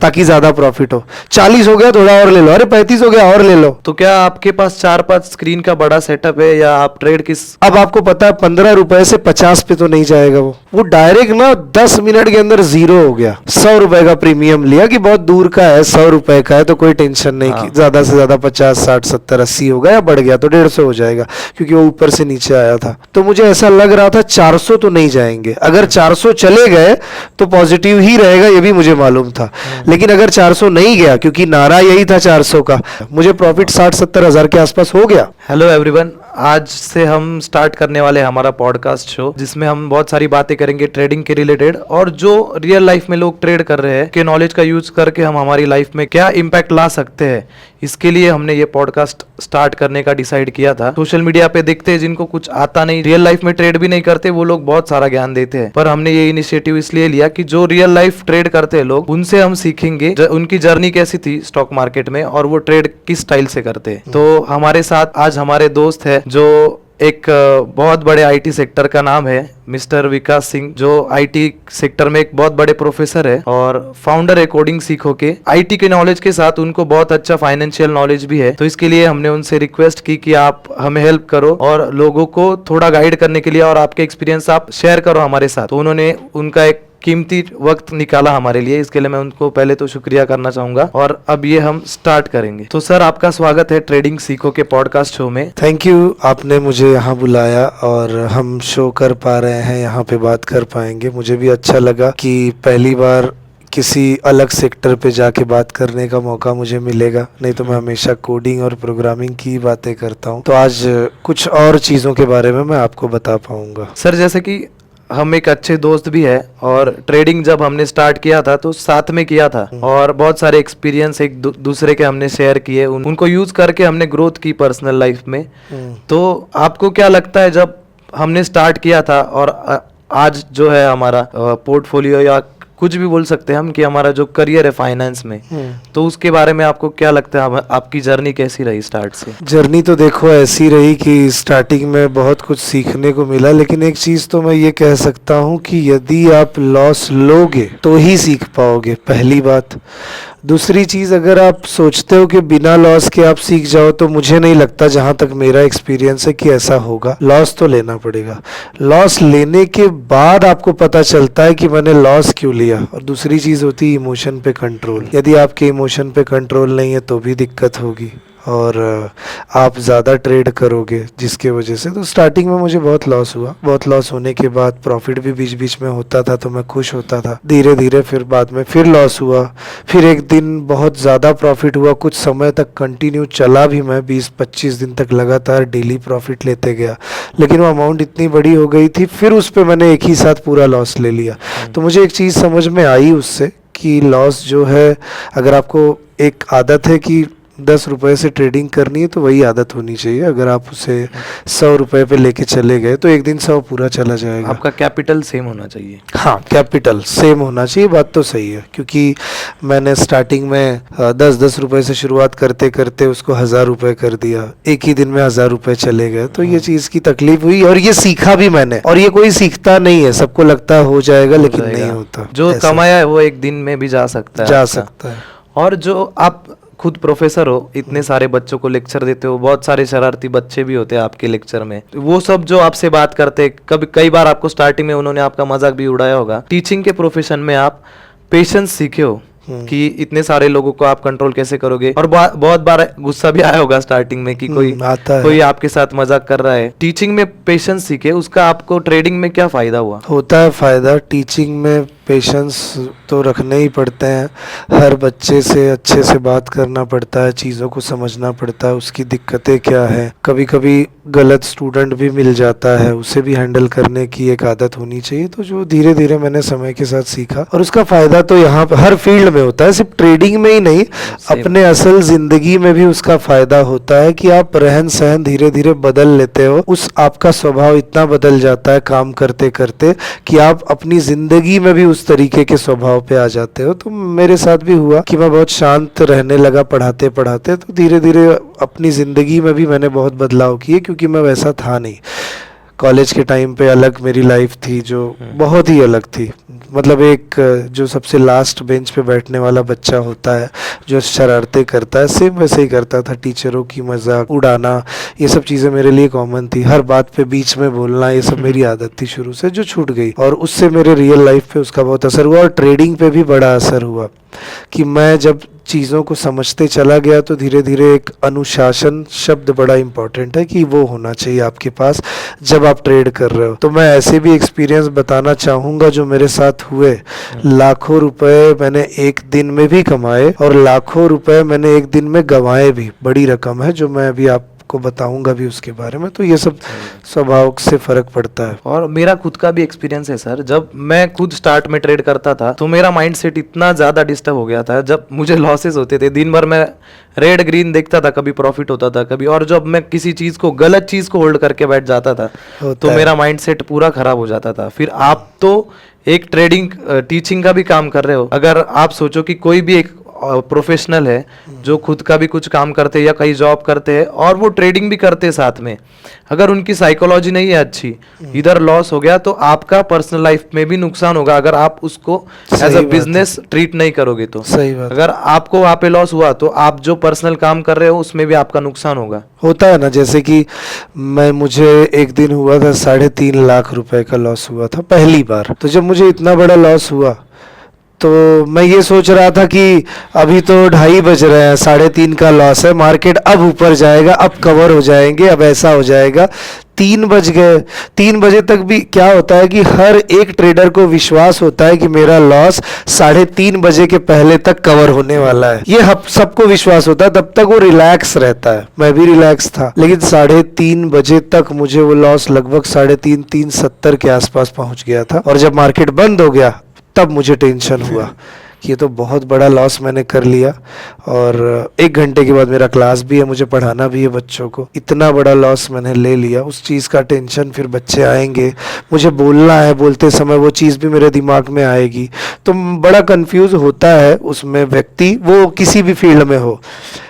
ताकि ज्यादा प्रॉफिट हो। 40 हो गया थोड़ा और ले लो, अरे 35 हो गया और ले लो। तो क्या आपके पास 4-5 स्क्रीन का बड़ा सेटअप है या आप ट्रेड किस? अब आपको पता है 15 रुपए से 50 पे तो नहीं जाएगा वो डायरेक्ट ना 10 मिनट के अंदर जीरो हो गया। 100 रुपए का प्रीमियम लिया कि बहुत दूर का है, 100 रुपए का है तो कोई टेंशन नहीं की, ज्यादा से ज्यादा 50 60 70 80 होगा या बढ़ गया तो 150 हो जाएगा, क्योंकि वो ऊपर से नीचे आया था। तो मुझे ऐसा लग रहा था 400 तो नहीं जाएंगे, अगर 400 चले गए तो पॉजिटिव ही रहेगा, ये भी मुझे मालूम था। लेकिन अगर 400 नहीं गया, क्योंकि नारा यही था 400 का, मुझे प्रॉफिट 60-70 हजार के आसपास हो गया। हेलो एवरीवन, आज से हम स्टार्ट करने वाले हमारा पॉडकास्ट शो, जिसमें हम बहुत सारी बातें करेंगे ट्रेडिंग के रिलेटेड, और जो रियल लाइफ में लोग ट्रेड कर रहे हैं के नॉलेज का यूज करके हम हमारी लाइफ में क्या इम्पैक्ट ला सकते हैं। इसके लिए हमने ये पॉडकास्ट स्टार्ट करने का डिसाइड किया था। सोशल मीडिया पे देखते हैं जिनको कुछ आता नहीं, रियल लाइफ में ट्रेड भी नहीं करते, वो लोग बहुत सारा ज्ञान देते हैं, पर हमने ये इनिशिएटिव इसलिए लिया कि जो रियल लाइफ ट्रेड करते हैं लोग, उनसे हम सीखेंगे उनकी जर्नी कैसी थी स्टॉक मार्केट में और वो ट्रेड किस स्टाइल से करते हैं। तो हमारे साथ आज हमारे दोस्त है जो एक बहुत बड़े आईटी सेक्टर का नाम है मिस्टर विकास सिंह, जो आईटी सेक्टर में एक बहुत बड़े प्रोफेसर है और फाउंडर है कोडिंग सीखो के। आईटी के नॉलेज के साथ उनको बहुत अच्छा फाइनेंशियल नॉलेज भी है, तो इसके लिए हमने उनसे रिक्वेस्ट की कि आप हमें हेल्प करो और लोगों को थोड़ा गाइड करने के लिए, और आपके एक्सपीरियंस आप शेयर करो हमारे साथ। तो उन्होंने उनका एक कीमती वक्त निकाला हमारे लिए, इसके लिए मैं उनको पहले तो शुक्रिया करना चाहूंगा। और अब ये हम स्टार्ट करेंगे। तो सर, आपका स्वागत है ट्रेडिंग सीखो के पॉडकास्ट शो में। थैंक यू, आपने मुझे यहाँ बुलाया और हम शो कर पा रहे हैं, यहाँ पे बात कर पाएंगे। मुझे भी अच्छा लगा कि पहली बार किसी अलग सेक्टर पे जाके बात करने का मौका मुझे मिलेगा, नहीं तो मैं हमेशा कोडिंग और प्रोग्रामिंग की बातें करता हूँ। तो आज कुछ और चीज़ों के बारे में मैं आपको बता पाऊंगा। सर, जैसे कि हम एक अच्छे दोस्त भी है और ट्रेडिंग जब हमने स्टार्ट किया था तो साथ में किया था, और बहुत सारे एक्सपीरियंस एक दूसरे के हमने शेयर किए, उनको यूज करके हमने ग्रोथ की पर्सनल लाइफ में। तो आपको क्या लगता है, जब हमने स्टार्ट किया था और आज जो है हमारा पोर्टफोलियो, या कुछ भी बोल सकते हैं हम कि हमारा जो करियर है फाइनेंस में, तो उसके बारे में आपको क्या लगता है, आपकी जर्नी कैसी रही स्टार्ट से? जर्नी तो देखो ऐसी रही कि स्टार्टिंग में बहुत कुछ सीखने को मिला, लेकिन एक चीज़ तो मैं ये कह सकता हूँ कि यदि आप लॉस लोगे तो ही सीख पाओगे, पहली बात। दूसरी चीज़, अगर आप सोचते हो कि बिना लॉस के आप सीख जाओ, तो मुझे नहीं लगता, जहाँ तक मेरा एक्सपीरियंस है, कि ऐसा होगा। लॉस तो लेना पड़ेगा। लॉस लेने के बाद आपको पता चलता है कि मैंने लॉस क्यों लिया। और दूसरी चीज़ होती है इमोशन पे कंट्रोल। यदि आपके इमोशन पे कंट्रोल नहीं है तो भी दिक्कत होगी और आप ज़्यादा ट्रेड करोगे, जिसके वजह से। तो स्टार्टिंग में मुझे बहुत लॉस हुआ। बहुत लॉस होने के बाद प्रॉफिट भी बीच बीच में होता था, तो मैं खुश होता था। धीरे धीरे फिर बाद में फिर लॉस हुआ, फिर एक दिन बहुत ज़्यादा प्रॉफिट हुआ। कुछ समय तक कंटिन्यू चला भी, मैं 20-25 दिन तक लगातार डेली प्रॉफिट लेते गया, लेकिन वो अमाउंट इतनी बड़ी हो गई थी, फिर उस पर मैंने एक ही साथ पूरा लॉस ले लिया। तो मुझे एक चीज़ समझ में आई उससे कि लॉस जो है, अगर आपको एक आदत है कि 10 रुपए से ट्रेडिंग करनी है, तो वही आदत होनी चाहिए। अगर आप उसे 100 रुपए पे लेके चले गए तो एक दिन 100 पूरा चला जाएगा। आपका कैपिटल सेम होना चाहिए। हाँ, कैपिटल सेम होना चाहिए, बात तो सही है। क्योंकि मैंने स्टार्टिंग में 10-10 रुपए से शुरुआत करते करते उसको 1000 रुपए कर दिया, एक ही दिन में 1000 रुपए चले गए। तो ये चीज़ की तकलीफ हुई और ये सीखा भी मैंने। और ये कोई सीखता नहीं है, सबको लगता है हो जाएगा, लेकिन नहीं होता। जो कमाया है वो एक दिन में भी जा सकता है। और जो आप खुद प्रोफेसर हो, इतने सारे बच्चों को लेक्चर देते हो, बहुत सारे शरारती बच्चे भी होते हैं आपके लेक्चर में, वो सब जो आपसे बात करते हैं, कभी कई बार आपको स्टार्टिंग में उन्होंने आपका मजाक भी उड़ाया होगा। टीचिंग के प्रोफेशन में आप पेशेंस सीखे हो कि इतने सारे लोगों को आप कंट्रोल कैसे करोगे, और बहुत बार गुस्सा भी आया होगा स्टार्टिंग में कि कोई आपके साथ मजाक कर रहा है। टीचिंग में पेशेंस सीखे, उसका आपको ट्रेडिंग में क्या फायदा हुआ? होता है फायदा। टीचिंग में पेशेंस तो रखने ही पड़ते हैं। हर बच्चे से अच्छे से बात करना पड़ता है, चीज़ों को समझना पड़ता है, उसकी दिक्कतें क्या है। कभी कभी गलत स्टूडेंट भी मिल जाता है, उसे भी हैंडल करने की एक आदत होनी चाहिए। तो जो धीरे धीरे मैंने समय के साथ सीखा, और उसका फ़ायदा तो यहाँ पर हर फील्ड में होता है, सिर्फ ट्रेडिंग में ही नहीं, अपने असल ज़िंदगी में भी उसका फ़ायदा होता है कि आप रहन सहन धीरे धीरे बदल लेते हो। उस आपका स्वभाव इतना बदल जाता है काम करते करते कि आप अपनी ज़िंदगी में भी उस तरीके के स्वभाव पे आ जाते हो। तो मेरे साथ भी हुआ कि मैं बहुत शांत रहने लगा पढ़ाते पढ़ाते, तो धीरे धीरे अपनी ज़िंदगी में भी मैंने बहुत बदलाव किए, क्योंकि मैं वैसा था नहीं। कॉलेज के टाइम पे अलग मेरी लाइफ थी जो बहुत ही अलग थी। मतलब एक जो सबसे लास्ट बेंच पे बैठने वाला बच्चा होता है जो शरारतें करता है, सेम वैसे ही करता था। टीचरों की मजाक उड़ाना, ये सब चीज़ें मेरे लिए कॉमन थी। हर बात पे बीच में बोलना, ये सब मेरी आदत थी शुरू से, जो छूट गई। और उससे मेरे रियल लाइफ पे उसका बहुत असर हुआ और ट्रेडिंग पे भी बड़ा असर हुआ कि मैं जब चीज़ों को समझते चला गया तो धीरे धीरे एक अनुशासन शब्द बड़ा इम्पोर्टेंट है कि वो होना चाहिए आपके पास जब आप ट्रेड कर रहे हो। तो मैं ऐसे भी एक्सपीरियंस बताना चाहूँगा जो मेरे साथ हुए। लाखों रुपए मैंने एक दिन में भी कमाए और लाखों रुपए मैंने एक दिन में गंवाए भी। बड़ी रकम है जो मैं अभी आपको बताऊंगा भी उसके बारे में। तो ये सब स्वभाव से फर्क पड़ता है। और मेरा खुद का भी एक्सपीरियंस है सर। जब मैं खुद स्टार्ट में ट्रेड करता था तो मेरा माइंडसेट इतना ज़्यादा डिस्टर्ब हो गया था। जब मुझे लॉसेस होते थे, दिन भर मैं रेड ग्रीन देखता था, कभी प्रॉफिट होता था कभी, और जब मैं किसी चीज़ को गलत चीज़ को होल्ड करके बैठ जाता था तो मेरा माइंडसेट पूरा खराब हो जाता था। फिर आप तो एक ट्रेडिंग टीचिंग का भी काम कर रहे हो। अगर आप सोचो कि कोई भी एक प्रोफेशनल है जो खुद का भी कुछ काम करते हैं या कहीं जॉब करते हैं और वो ट्रेडिंग भी करते हैं साथ में, अगर उनकी साइकोलॉजी नहीं है अच्छी, इधर लॉस हो गया तो आपका पर्सनल लाइफ में भी नुकसान होगा अगर आप उसको एज अ बिजनेस ट्रीट नहीं करोगे तो। सही बात। अगर आपको वहाँ पे लॉस हुआ तो आप जो पर्सनल काम कर रहे हो उसमें भी आपका नुकसान होगा। होता है ना, जैसे कि मुझे एक दिन हुआ था 3.5 लाख रुपए का लॉस हुआ था पहली बार। तो जब मुझे इतना बड़ा लॉस हुआ तो मैं ये सोच रहा था कि अभी तो 2:30 बज रहे हैं, 3.5 का लॉस है, मार्केट अब ऊपर जाएगा, अब कवर हो जाएंगे, अब ऐसा हो जाएगा। 3 बज गए। 3 बजे तक भी क्या होता है कि हर एक ट्रेडर को विश्वास होता है कि मेरा लॉस 3:30 बजे के पहले तक कवर होने वाला है। ये सबको विश्वास होता है, तब तक वो रिलैक्स रहता है। मैं भी रिलैक्स था, लेकिन 3:30 बजे तक मुझे वो लॉस लगभग 3.70 के आसपास पहुंच गया था। और जब मार्केट बंद हो गया तब मुझे टेंशन हुआ कि ये तो बहुत बड़ा लॉस मैंने कर लिया। और 1 घंटे के बाद मेरा क्लास भी है, मुझे पढ़ाना भी है बच्चों को। इतना बड़ा लॉस मैंने ले लिया, उस चीज़ का टेंशन। फिर बच्चे आएंगे, मुझे बोलना है, बोलते समय वो चीज़ भी मेरे दिमाग में आएगी। तो बड़ा कंफ्यूज होता है उसमें व्यक्ति, वो किसी भी फील्ड में हो।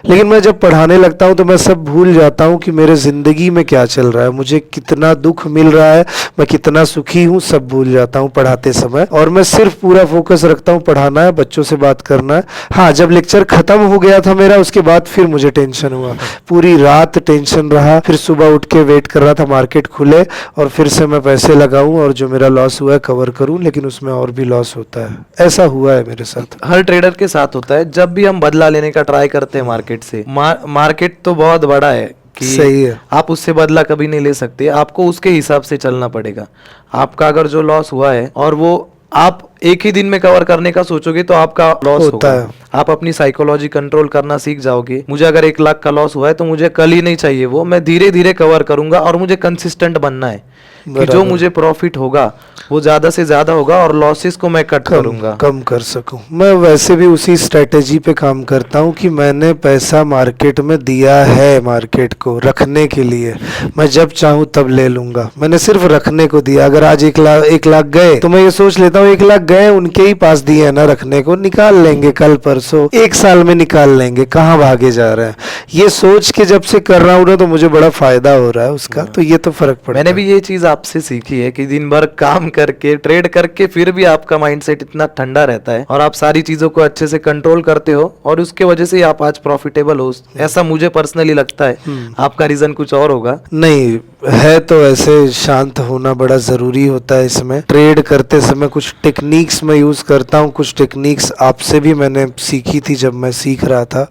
लेकिन मैं जब पढ़ाने लगता हूँ तो मैं सब भूल जाता हूँ कि मेरे ज़िंदगी में क्या चल रहा है, मुझे कितना दुख मिल रहा है, मैं कितना सुखी हूँ, सब भूल जाता हूँ पढ़ाते समय। और मैं सिर्फ पूरा फोकस रखता हूँ पढ़ाना है, बच्चों से बात करना है। हाँ, जब लेक्चर खत्म हो गया था मेरा, उसके बाद फिर मुझे टेंशन हुआ। पूरी रात टेंशन रहा। फिर सुबह उठ के वेट कर रहा था मार्केट खुले और फिर से मैं पैसे लगाऊं और जो मेरा लॉस हुआ है कवर करूं, लेकिन उसमें और भी लॉस होता है। ऐसा हुआ है मेरे साथ। हर ट्रेडर के साथ होता है। जब भी हम बदला लेने का ट्राई करते हैं मार्केट से, मार्केट तो बहुत बड़ा है कि सही है, आप उससे बदला कभी नहीं ले सकते। आपको उसके हिसाब से चलना पड़ेगा। आपका अगर जो लॉस हुआ है और वो आप एक ही दिन में कवर करने का सोचोगे तो आपका लॉस होता है। आप अपनी साइकोलॉजी कंट्रोल करना सीख जाओगे। मुझे अगर 1 लाख का लॉस हुआ है तो मुझे कल ही नहीं चाहिए, वो मैं धीरे धीरे कवर करूंगा और मुझे कंसिस्टेंट बनना है कि जो मुझे प्रॉफिट होगा वो ज्यादा से ज्यादा होगा और लॉसेस को मैं कट करूंगा, कम कर सकूं। मैं वैसे भी उसी स्ट्रेटेजी पे काम करता हूं कि मैंने पैसा मार्केट में दिया है मार्केट को रखने के लिए। मैं जब चाहूं तब ले लूंगा, मैंने सिर्फ रखने को दिया। अगर आज 1 लाख गए तो मैं ये सोच लेता हूँ 1 लाख गए, उनके ही पास दिए है ना रखने को, निकाल लेंगे कल परसों, 1 साल में निकाल लेंगे, कहाँ भागे जा रहे हैं। ये सोच के जब से कर रहा हूँ ना तो मुझे बड़ा फायदा हो रहा है उसका। तो ये तो फर्क पड़ा। मैंने भी ये चीज आपसे सीखी है कि दिन भर काम करके ट्रेड करके फिर भी आपका माइंडसेट इतना ठंडा रहता है और आप सारी चीजों को अच्छे से कंट्रोल करते हो और उसके वजह से आप आज प्रॉफिटेबल हो। ऐसा मुझे पर्सनली लगता है। आपका रीजन कुछ और होगा। नहीं है तो ऐसे शांत होना बड़ा ज़रूरी होता है। इसमें ट्रेड करते समय कुछ टेक्निक्स मैं यूज़ करता हूँ। कुछ टेक्निक्स आपसे भी मैंने सीखी थी जब मैं सीख रहा था।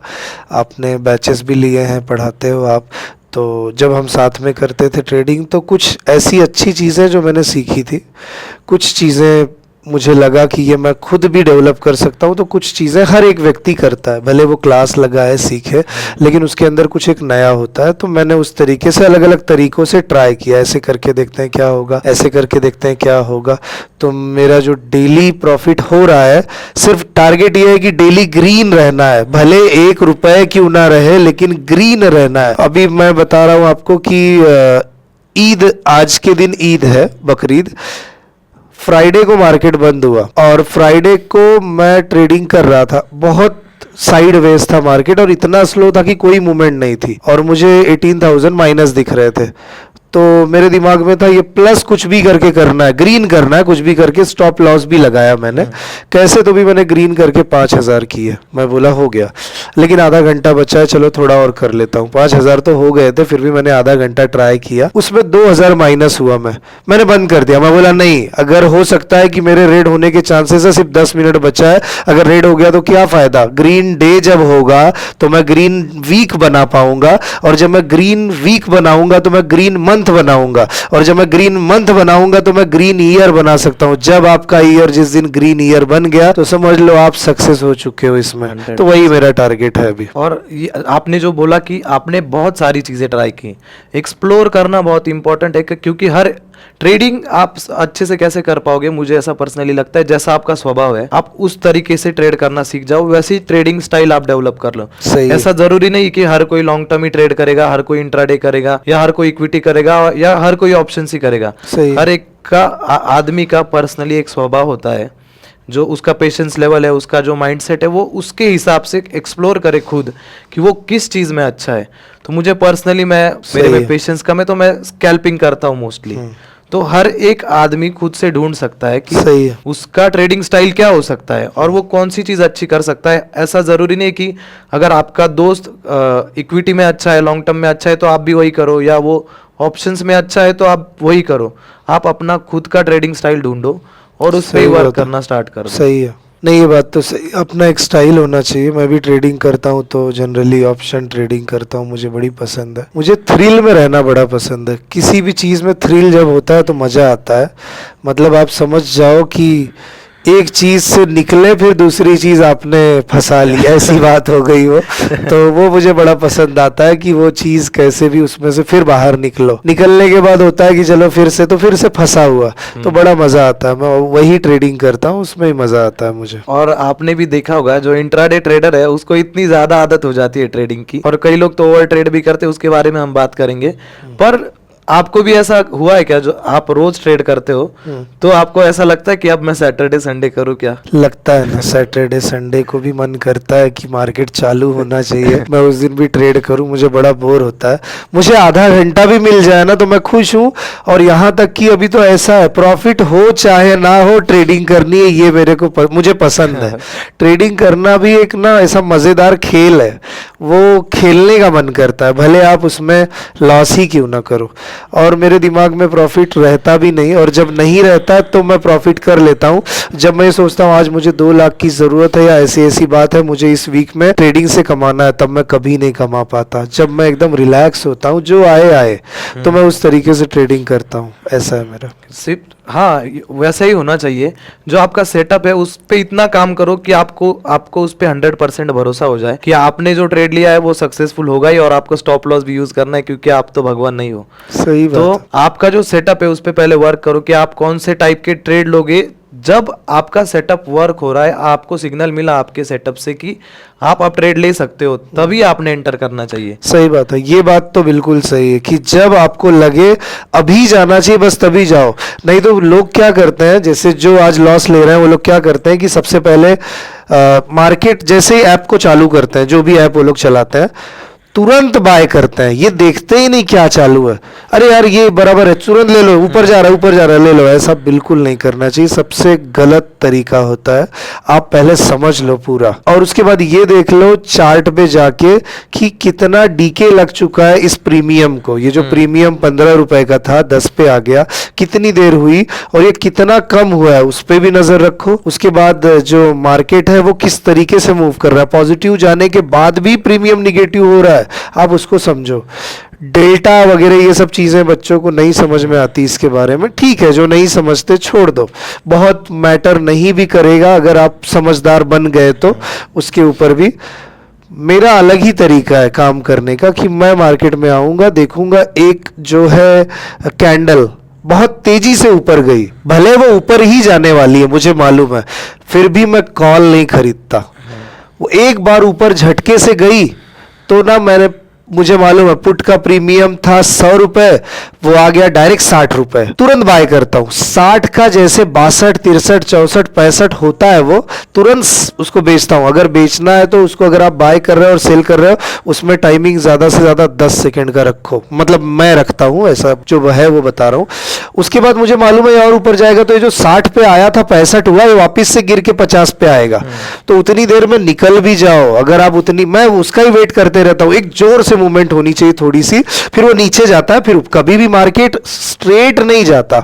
आपने बैचेस भी लिए हैं, पढ़ाते हो आप, तो जब हम साथ में करते थे ट्रेडिंग तो कुछ ऐसी अच्छी चीज़ें जो मैंने सीखी थी, कुछ चीज़ें मुझे लगा कि ये मैं खुद भी डेवलप कर सकता हूँ। तो कुछ चीज़ें हर एक व्यक्ति करता है, भले वो क्लास लगाए सीखे, लेकिन उसके अंदर कुछ एक नया होता है। तो मैंने उस तरीके से अलग अलग तरीकों से ट्राई किया। ऐसे करके देखते हैं क्या होगा, ऐसे करके देखते हैं क्या होगा। तो मेरा जो डेली प्रॉफिट हो रहा है, सिर्फ टारगेट ये है कि डेली ग्रीन रहना है, भले 1 रुपए क्यों ना रहे लेकिन ग्रीन रहना है। अभी मैं बता रहा हूँ आपको कि ईद, आज के दिन ईद है, बकरीद। फ्राइडे को मार्केट बंद हुआ और फ्राइडे को मैं ट्रेडिंग कर रहा था। बहुत साइडवेज था मार्केट और इतना स्लो था कि कोई मूवमेंट नहीं थी और मुझे 18,000 माइनस दिख रहे थे। तो मेरे दिमाग में था ये प्लस कुछ भी करके करना है, ग्रीन करना है, कुछ भी करके स्टॉप लॉस भी लगाया मैंने, कैसे तो भी मैंने ग्रीन करके 5,000 किए। मैं बोला हो गया, लेकिन आधा घंटा बचा है, चलो थोड़ा और कर लेता हूँ। 5,000 तो हो गए थे, फिर भी मैंने आधा घंटा ट्राई किया, उसमें 2,000 माइनस हुआ। मैंने बंद कर दिया। मैं बोला नहीं, अगर हो सकता है कि मेरे रेड होने के चांसेस है, सिर्फ 10 मिनट बचा है, अगर रेड हो गया तो क्या फायदा। ग्रीन डे जब होगा तो मैं ग्रीन वीक बना पाऊंगा, और जब मैं ग्रीन वीक बनाऊंगा तो मैं ग्रीन मंथ बनाऊंगा, और जब मैं ग्रीन मंथ बनाऊंगा तो मैं ग्रीन ईयर बना सकता हूं। जब आपका ईयर जिस दिन ग्रीन ईयर बन गया तो समझ लो आप सक्सेस हो चुके हो इसमें। तो वही मेरा टारगेट है अभी। और ये आपने जो बोला कि आपने बहुत सारी चीजें ट्राई की, एक्सप्लोर करना बहुत इंपॉर्टेंट है, क्योंकि हर ट्रेडिंग आप अच्छे से कैसे कर पाओगे, मुझे ऐसा पर्सनली लगता है जैसा आपका स्वभाव है, आप उस तरीके से ट्रेड करना सीख जाओ, वैसी ट्रेडिंग स्टाइल आप डेवलप कर लो। सही है। ऐसा जरूरी नहीं कि हर कोई लॉन्ग टर्म ही ट्रेड करेगा, हर कोई इंट्राडे करेगा, या हर कोई इक्विटी करेगा, या हर कोई ऑप्शन ही करेगा। सही। हर एक का आदमी का पर्सनली एक स्वभाव होता है, जो उसका पेशेंस लेवल है, उसका जो माइंडसेट है, वो उसके हिसाब से एक्सप्लोर करे खुद कि वो किस चीज में अच्छा है। तो मुझे पर्सनली मेरे में पेशेंस कम है, तो मैं स्कैल्पिंग करता हूँ मोस्टली। तो हर एक आदमी खुद से ढूंढ सकता है कि सही है। उसका ट्रेडिंग स्टाइल क्या हो सकता है और वो कौन सी चीज अच्छी कर सकता है। ऐसा जरूरी नहीं कि अगर आपका दोस्त इक्विटी में अच्छा है, लॉन्ग टर्म में अच्छा है, तो आप भी वही करो, या वो ऑप्शंस में अच्छा है तो आप वही करो। आप अपना खुद का ट्रेडिंग स्टाइल ढूंढो और उस पे वर्क करना स्टार्ट करो। सही है। नहीं, ये बात तो सही, अपना एक स्टाइल होना चाहिए। मैं भी ट्रेडिंग करता हूँ तो जनरली ऑप्शन ट्रेडिंग करता हूँ, मुझे बड़ी पसंद है। मुझे थ्रिल में रहना बड़ा पसंद है। किसी भी चीज़ में थ्रिल जब होता है तो मज़ा आता है। मतलब आप समझ जाओ कि एक चीज से निकले फिर दूसरी चीज आपने फंसा लिया, ऐसी बात हो गई वो। तो वो मुझे बड़ा पसंद आता है कि वो चीज कैसे भी उसमें से फिर बाहर निकलो। निकलने के बाद होता है कि चलो फिर से फंसा हुआ, तो बड़ा मजा आता है। मैं वही ट्रेडिंग करता हूँ, उसमें ही मजा आता है मुझे। और आपने भी देखा होगा जो इंट्राडे ट्रेडर है उसको इतनी ज्यादा आदत हो जाती है ट्रेडिंग की, और कई लोग तो ओवर ट्रेड भी करते हैं, उसके बारे में हम बात करेंगे। पर आपको भी ऐसा हुआ है क्या, जो आप रोज ट्रेड करते हो तो आपको ऐसा लगता है कि अब मैं सैटरडे संडे करूँ क्या? लगता है ना, सैटरडे संडे को भी मन करता है कि मार्केट चालू होना चाहिए, मैं उस दिन भी ट्रेड करूं। मुझे बड़ा बोर होता है। मुझे आधा घंटा भी मिल जाए ना तो मैं खुश हूं। और यहाँ तक कि अभी तो ऐसा है, प्रॉफिट हो चाहे ना हो, ट्रेडिंग करनी है, ये मुझे पसंद है। ट्रेडिंग करना भी एक ना ऐसा मजेदार खेल है, वो खेलने का मन करता है, भले आप उसमें लॉस ही क्यों ना करो। और मेरे दिमाग में प्रॉफिट रहता भी नहीं, और जब नहीं रहता तो मैं प्रॉफिट कर लेता हूँ। जब मैं सोचता हूँ आज मुझे 2 लाख की जरूरत है, या ऐसी बात है मुझे इस वीक में ट्रेडिंग से कमाना है, तब मैं कभी नहीं कमा पाता। जब मैं एकदम रिलैक्स होता हूँ, जो आए तो मैं उस तरीके से ट्रेडिंग करता हूँ। ऐसा है मेरा। सिर्फ हाँ, वैसा ही होना चाहिए। जो आपका सेटअप है उस पे इतना काम करो कि आपको उस पे 100% भरोसा हो जाए कि आपने जो ट्रेड लिया है वो सक्सेसफुल होगा ही, और आपको स्टॉप लॉस भी यूज करना है, क्योंकि आप तो भगवान नहीं हो। सही बात तो आपका जो सेटअप है उस पे पहले वर्क करो कि आप कौन से टाइप के ट्रेड लोगे। जब आपका सेटअप वर्क हो रहा है, आपको सिग्नल मिला आपके सेटअप से कि आप अब ट्रेड ले सकते हो, तभी आपने एंटर करना चाहिए। सही बात है, ये बात तो बिल्कुल सही है कि जब आपको लगे अभी जाना चाहिए, बस तभी जाओ। नहीं तो लोग क्या करते हैं, जैसे जो आज लॉस ले रहे हैं, वो लोग क्या करते हैं कि सबसे पहले मार्केट जैसे ही ऐप को चालू करते हैं, जो भी ऐप वो लोग चलाते हैं, तुरंत बाय करते हैं। ये देखते ही नहीं क्या चालू है, अरे यार ये बराबर है, तुरंत ले लो, ऊपर जा रहा है ले लो। ऐसा बिल्कुल नहीं करना चाहिए, सबसे गलत तरीका होता है। आप पहले समझ लो पूरा, और उसके बाद ये देख लो चार्ट पे जाके कि कितना डीके लग चुका है इस प्रीमियम को। ये जो प्रीमियम 15 रुपए का था 10 पे आ गया, कितनी देर हुई, और ये कितना कम हुआ है, उस पे भी नजर रखो। उसके बाद जो मार्केट है वो किस तरीके से मूव कर रहा है, पॉजिटिव जाने के बाद भी प्रीमियम निगेटिव हो रहा है, आप उसको समझो। डेल्टा वगैरह ये सब चीजें बच्चों को नहीं समझ में आती इसके बारे में। ठीक है, जो नहीं समझते छोड़ दो, बहुत मैटर नहीं भी करेगा अगर आप समझदार बन गए तो। उसके ऊपर भी मेरा अलग ही तरीका है काम करने का कि मैं मार्केट में आऊंगा, देखूंगा एक जो है कैंडल बहुत तेजी से ऊपर गई, भले वो ऊपर ही जाने वाली है मुझे मालूम है, फिर भी मैं कॉल नहीं खरीदता। वो एक बार ऊपर झटके से गई तो ना मैंने मुझे मालूम है पुट का प्रीमियम था 100 रुपए, वो आ गया डायरेक्ट 60 रुपए, तुरंत बाय करता हूँ। 60 का जैसे 62, 63, 64, 65 होता है वो तुरंत उसको बेचता हूँ। अगर बेचना है तो उसको, अगर आप बाय कर रहे हो और सेल कर रहे हो, उसमें टाइमिंग ज्यादा से ज्यादा 10 सेकंड का रखो, मतलब मैं रखता हूँ, ऐसा जो है वो बता रहा हूँ। उसके बाद मुझे मालूम है और ऊपर जाएगा तो ये जो 60 पे आया था 65 हुआ, ये वापस से गिर के 50 पे आएगा। तो उतनी देर में निकल भी जाओ, अगर आप उतनी, मैं उसका ही वेट करते रहता हूँ। एक जोर से मूवमेंट होनी चाहिए थोड़ी सी, फिर वो नीचे जाता है। फिर कभी भी मार्केट स्ट्रेट नहीं जाता,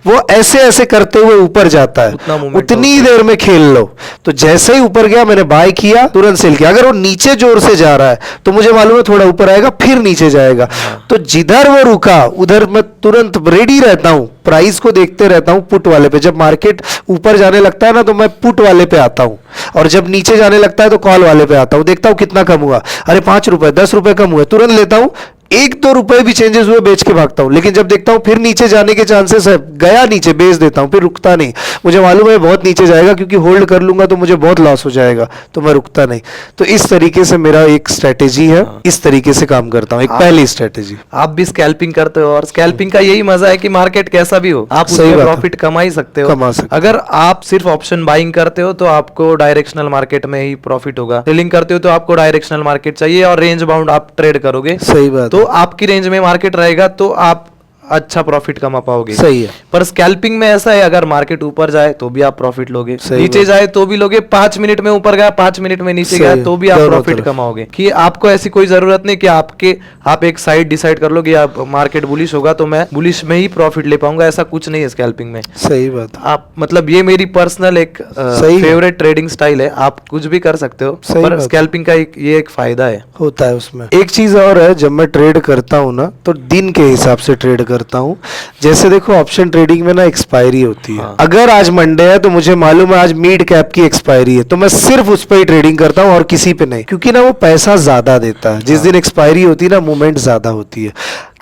वो ऐसे ऐसे करते हुए ऊपर जाता है। उतनी देर में खेल लो। तो जैसे ही ऊपर गया मैंने बाय किया, तुरंत सेल किया। अगर वो नीचे जोर से जा रहा है तो मुझे मालूम है थोड़ा ऊपर आएगा फिर नीचे जाएगा, तो जिधर वो रुका उधर मैं तुरंत रेडी रहता हूं, प्राइस को देखते रहता हूं पुट वाले पे। जब मार्केट ऊपर जाने लगता है ना तो मैं पुट वाले पे आता हूं, और जब नीचे जाने लगता है तो कॉल वाले पे आता हूं। देखता हूं कितना कम हुआ, अरे 5 रुपए 10 रुपए कम हुए, तुरंत लेता हूं। 1-2 रुपए भी चेंजेस हुए बेच के भागता हूं। लेकिन जब देखता हूं फिर नीचे जाने के चांसेस है, गया नीचे, बेच देता हूं, फिर रुकता नहीं। मुझे मालूम है बहुत नीचे जाएगा, क्योंकि होल्ड कर लूंगा तो मुझे बहुत लॉस हो जाएगा, तो मैं रुकता नहीं। तो इस तरीके से मेरा एक स्ट्रेटेजी है, इस तरीके से काम करता हूं, एक पहली स्ट्रेटेजी। आप भी स्कैल्पिंग करते हो, और स्कैल्पिंग का यही मजा है कि मार्केट कैसा भी हो आप सही उसमें बात है। प्रॉफिट कमा ही सकते हो। कमा सकते अगर आप सिर्फ ऑप्शन बाइंग करते हो तो आपको डायरेक्शनल मार्केट में ही प्रॉफिट होगा। सेलिंग करते हो तो आपको डायरेक्शनल मार्केट चाहिए, और रेंज बाउंड आप ट्रेड करोगे सही बात तो आपकी रेंज में मार्केट रहेगा तो आप अच्छा प्रॉफिट कमा पाओगे। सही है। पर स्कैल्पिंग में ऐसा है, अगर मार्केट ऊपर जाए तो भी आप प्रॉफिट लोगे, सही नीचे बात। जाए तो भी लोगे। 5 मिनट में ऊपर गया, 5 मिनट में नीचे सही गया है, तो भी आप दोनों प्रॉफिट तरफ। कमाओगे। कि आपको ऐसी कोई जरूरत नहीं कि आप एक साइड डिसाइड कर लो कि आप मार्केट बुलिश होगा तो मैं बुलिश में ही प्रॉफिट ले पाऊंगा, ऐसा कुछ नहीं है स्कैल्पिंग में। सही बात। आप मतलब ये मेरी पर्सनल एक सही है। फेवरेट ट्रेडिंग स्टाइल है, आप कुछ भी कर सकते हो, सही पर बात है। स्कैल्पिंग का ये एक फायदा है। होता है उसमें। एक चीज और है, जब मैं ट्रेड करता हूँ ना तो दिन के हिसाब से ट्रेड करता हूँ। जैसे देखो ऑप्शन ट्रेडिंग में ना एक्सपायरी होती है। अगर आज मंडे है तो मुझे मालूम है आज मिड कैप की एक्सपायरी है, तो मैं सिर्फ उस पर ही ट्रेडिंग करता हूँ और किसी पे नहीं, क्योंकि ना वो पैसा ज्यादा देता है। जिस दिन एक्सपायरी होती है ना मूवमेंट ज्यादा होती है।